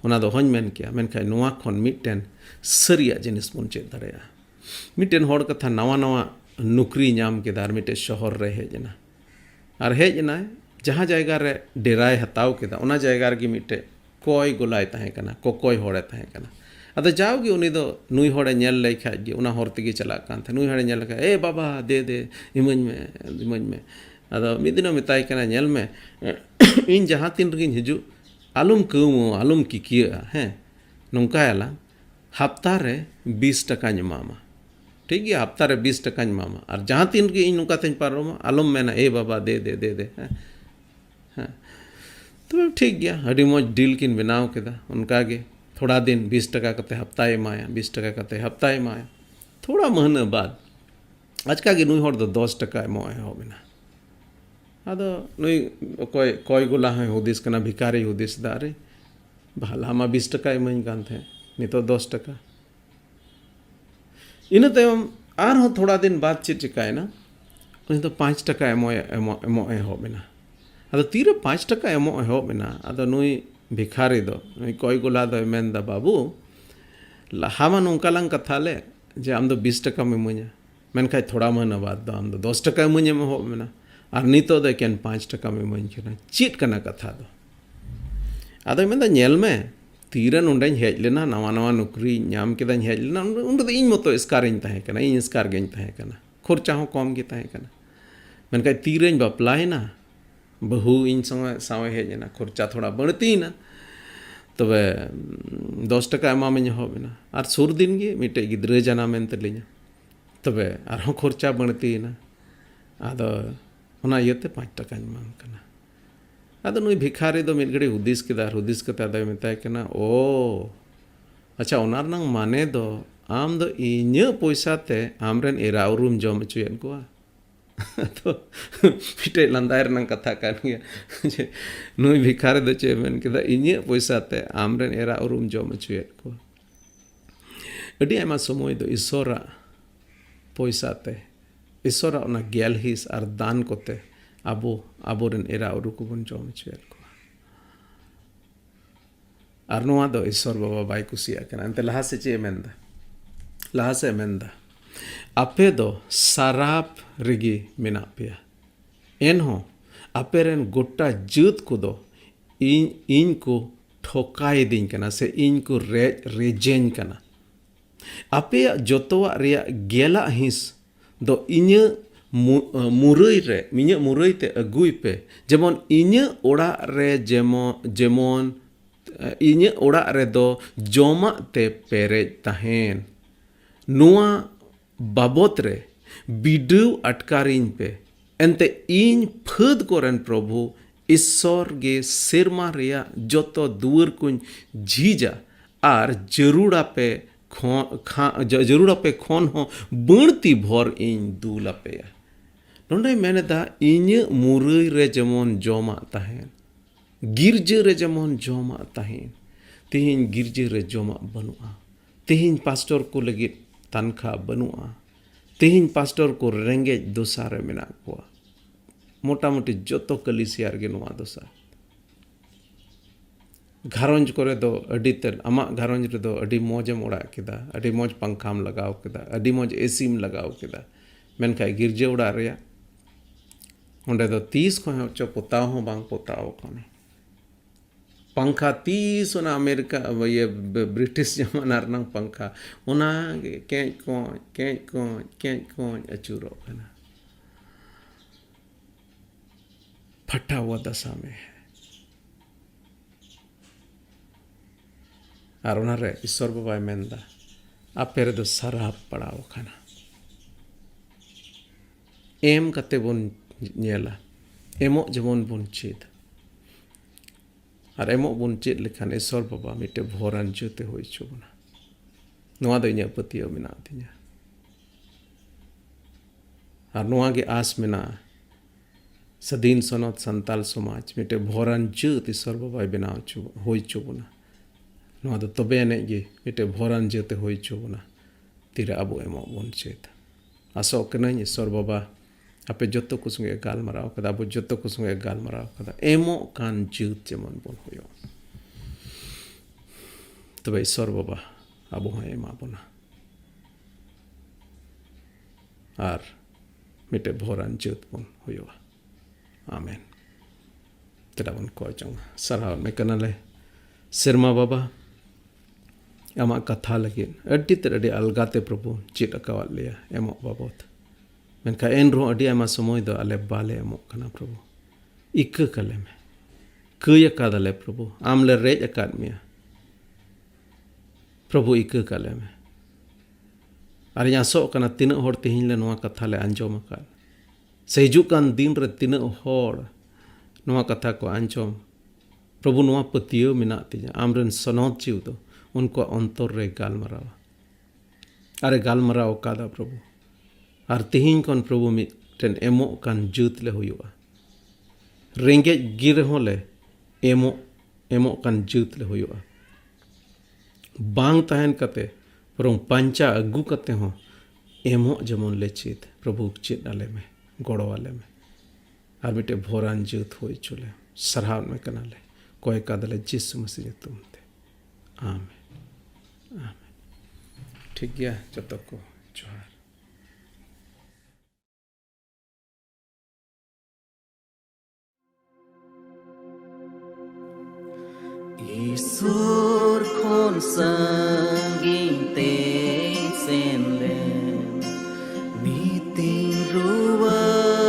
ओना दो होन मेन के मेनका नोआ खन मिटेन सरिया जिनिस बुन चेद दरेया मिटेन होड़ कथा नवा नवा नौकरी नाम के दार मिटे शहर रे हेजना और हेजना जहाँ जायगा रे डेराय हताव के दा ओना जायगा रे मिटे कोय गोलाय ताहे कना कोकोय होड़े ताहे कना अदा जाओगे उनी दो नुई होड़े नेल लई खाज गे ओना होर तेगे चला कान थे नुई होड़े नेल का ए बाबा दे इमन में अदा मिदिनो मिताय कना नेल में इन जहाँ तीन रगिन हिजु आलुम कमो आलुम किकिया हैं नोंका आला हफ्ता रे 20 टका ᱧᱟᱢᱟᱢᱟ ठीक गया हफ्ता रे 20 टकाኝ मामा और जहाँ तीन के इन नुका तेन पारोमा आलम मेना ए बाबा दे दे दे दे हाँ तो ठीक गया अड़ी मौज डील किन बनाव केदा उनका गे थोड़ा दिन 20 टका कते हफ्ता एमाया 20 टका कते हफ्ता एमाया थोड़ा महीना बाद आजका गे नुई हर दो 10 टका एमो हो बिना आदो नुई कोई गोला है हुदिस कना भिकारी हुदिस दारे भाला मा 20 टका एमन कान थे नितो 10 टका इन तयम आर हो थोड़ा दिन बाद चेक चिकायना उन तो 5 टका एमो हो बिना अदो तीरे 5 टका एमो हो बिना अदो नुई भिखारी दो नुई कोई गोला दो मेन दा बाबू लहामा नोंकालांग कथा ले जे आम दो 20 टका में मुझे मेन खाय थोड़ा महीना बाद दो आम दो 10 टका मुझे में हो बिना और नितो दो केन 5 टका में मुझे केना चेट कना कथा दो अदो मेन दा नेल में तीरे नोंडे हेज लेना नवा नवा नौकरी नाम के दाñ हेज लेना उन दो इन मतो स्कारिंग तहे कना इन स्कार गेñ तहे कना खर्चा हो कम गे तहे कना मेनका तीरे बापलायना बहु इन सावे हेज ना खर्चा थोड़ा बढ़ती ना तबे 10 टका एमा में हो बिना और सुर दिन गे मिटे गिद्रे जाना मेन तलिना तबे और हो खर्चा बढ़ती ना आदो ओना इयते 5 टका एमाम कना आदो नुई भिखारी दो मिट घड़ी हुदिस कते आदो मेताय कना ओ अच्छा ओनार नंग माने दो आम दो इन्य पैसा ते आमरेन एरा उरुम जम चुयन को तो पिटे लंदायर नंग कथा कान गया नुई भिखारी दो चे मेन केदा इन्य पैसा ते आमरेन एरा उरुम जम चुयन को अडी आयमा समय दो ईश्वरा पैसा ते ईश्वरा ओना गेल हिस आर दान कोते आबोरेन एरा उरु को बन जम चुयल को और नोआ दो ईश्वर बाबा बाय कुसिया कना अंते लहा से चे मेंदा लहा से मेंदा आपे दो सराप रिगी मेना पेया एन हो अपेरेन गोटा जुत को दो इन को ठोकाय दिन कना से इन को रेजेन कना आपे जोतोवा रिया गेला हिस दो इन्य मुरई रे मिन्य मुरई ते अगुई पे जेमन इन्य ओड़ा रे जेमन इन्य ओड़ा रे दो जोमा ते पेरे तहेन नुआ बाबत रे बिडु अटकारिन पे एंते इन फद कोरन प्रभु ईश्वर गे सेरमा रिया जोतो दुवर कुन झीजा आर जरूड़ा पे खोन हो बढ़ती भर इन दूला पे नोंडे मेने दा इन्य मुरई रे जेमन जोमा तहेन गिरजे रे जेमन जोमा तहेन तेहिन गिरजे रे जोमा बनुआ तेहिन पास्टर को लगे तनखा बनुआ तेहिन पास्टर को रेंगे दोसारे मेना को मोटा मोटी जोतो कलिसियार गे नुआ दोसा घारंज करे दो अडी तेल आमा घारंज रे दो अडी मौजम उड़ा केदा अडी मौज पंखाम लगाव केदा अडी मौज एसीम लगाव केदा मेनखाय गिरजे उड़ा रे ओंडे दो 30 को चो पोताव हो बांग पोताव कने पंखा 30 ओना अमेरिका ये ब्रिटिश जमाना रनंग पंखा ओना केच को अचूरो कना फटा हुआ दशा में है और ओना रे ईश्वर बाबा मेंदा आपेरे दो सराप पड़ाव खाना एम कते बोन नेला एमो जेमन बोन चेद और एमो बोन चेद लेखान ईश्वर बाबा मिटे भोरान जोते होई चोबना नोआ दो इन्या पतियो मेना तिnya और नोआ गे आस मेना सदीन सनत संताल समाज मिटे भोरान जोत ईश्वर बाबा बनाव चो होई चोबना नोआ दो तबे ने गे मिटे भोरान जोते होई चोबना तीरे अबो एमो बोन चेद आसो कना ईश्वर बाबा आपे जोतो को संगे गाल मराव कदा अब जोतो को संगे गाल मराव कदा एमो कान जुत जेमन बोन होयो तबे ईश्वर बाबा अब हो एमा बोना आर मिटे भोरान जुत बोन होयो आमेन तेरा बोन को चंग सराव में कनाले सिरमा बाबा आमा कथा लगे अड्डी तेरे अलगाते प्रभु चिट अकावाल लिया एमो बाबत मेनका एन रो अडी आमा समय दो आले बाले एमो कना प्रभु इक कले में कय अकादले प्रभु आमले रेज अकाद मिया प्रभु इक कले में Ar nyasok kana tina hor tihin le noa katha le anjom akan. Sejukan din re tina hor noa katha ko anjom. Prabhu noa patiyo minak tinya. Amren sonot chiu to. Unko ontor re gal marawa. Are gal marawa kada Prabhu. Ar tihin kon Prabhu mit ten emok kan jut le huyua. Ringgit gire hole emok kan jut le huyua. Bang tahen kate परंग पंचा अगू कते हो ammo जमन ले चित प्रभु चित आले में गोड़ो वाले में और मिटे भोरान जुत होई चुले सरहाव में कनाले कोई कादले जिस मसीह तुम थे आमेन आमेन ठीक गया जब तक को जोहार Isur khôn sangin tên sen lên ni tình ruwada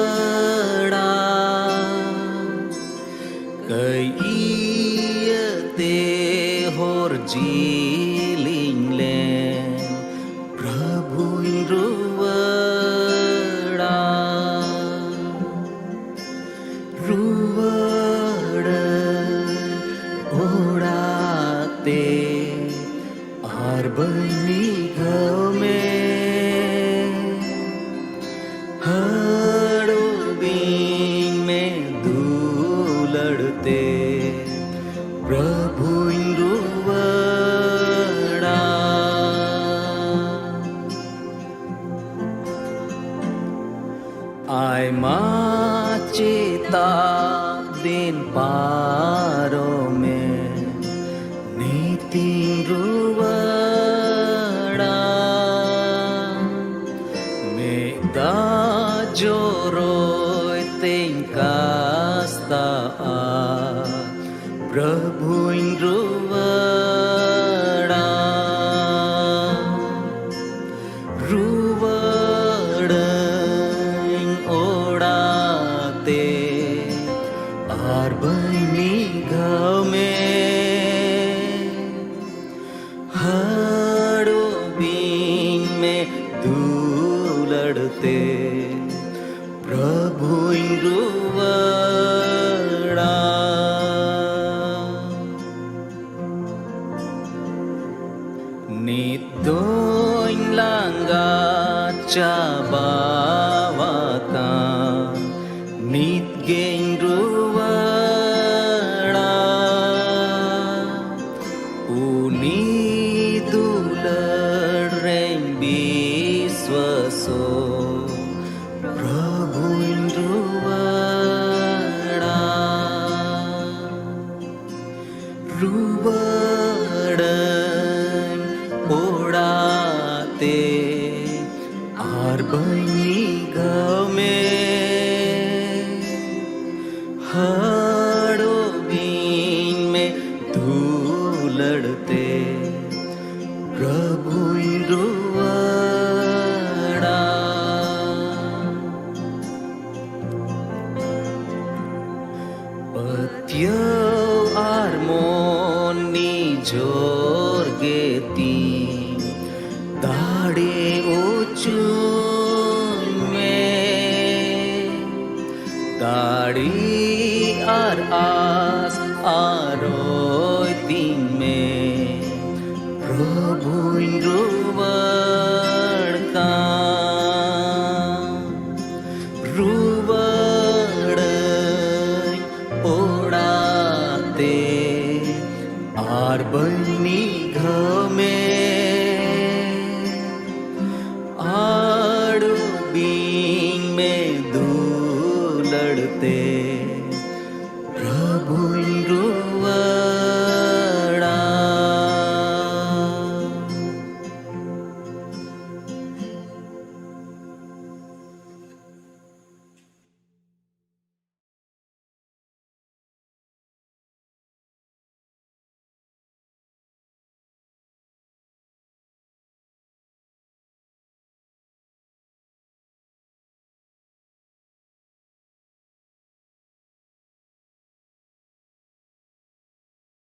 kai ia te hor jiling lên Prabhu ruwada ओढ़ाते आर बनी घाव में हड़ो बीन में धूलड़ते प्रभु रुवड़ा आय माचेता दिन पारो में नीति रुवड़ा मेदा जोरोय तेंकास्ता प्रभु रुवड़ा रुवड़ं ओढ़ाते आर बनी घाव में हड़ो बीन में धूलड़ते प्रभु रुवड़ा नितों लंगा चाबावाता नित गें रुवड़ा uni dular reng biswaso Prabhu ruwada ruwadan ओढ़ाते आर बनी घाव में हड़ो बीन में धूलड़ते प्रभु रुवड़ा पत्यो आर मोनी जोर गेती दाड़े उचून में दाड़ी आर आस आरोय दिन में प्रभु रुवड़ा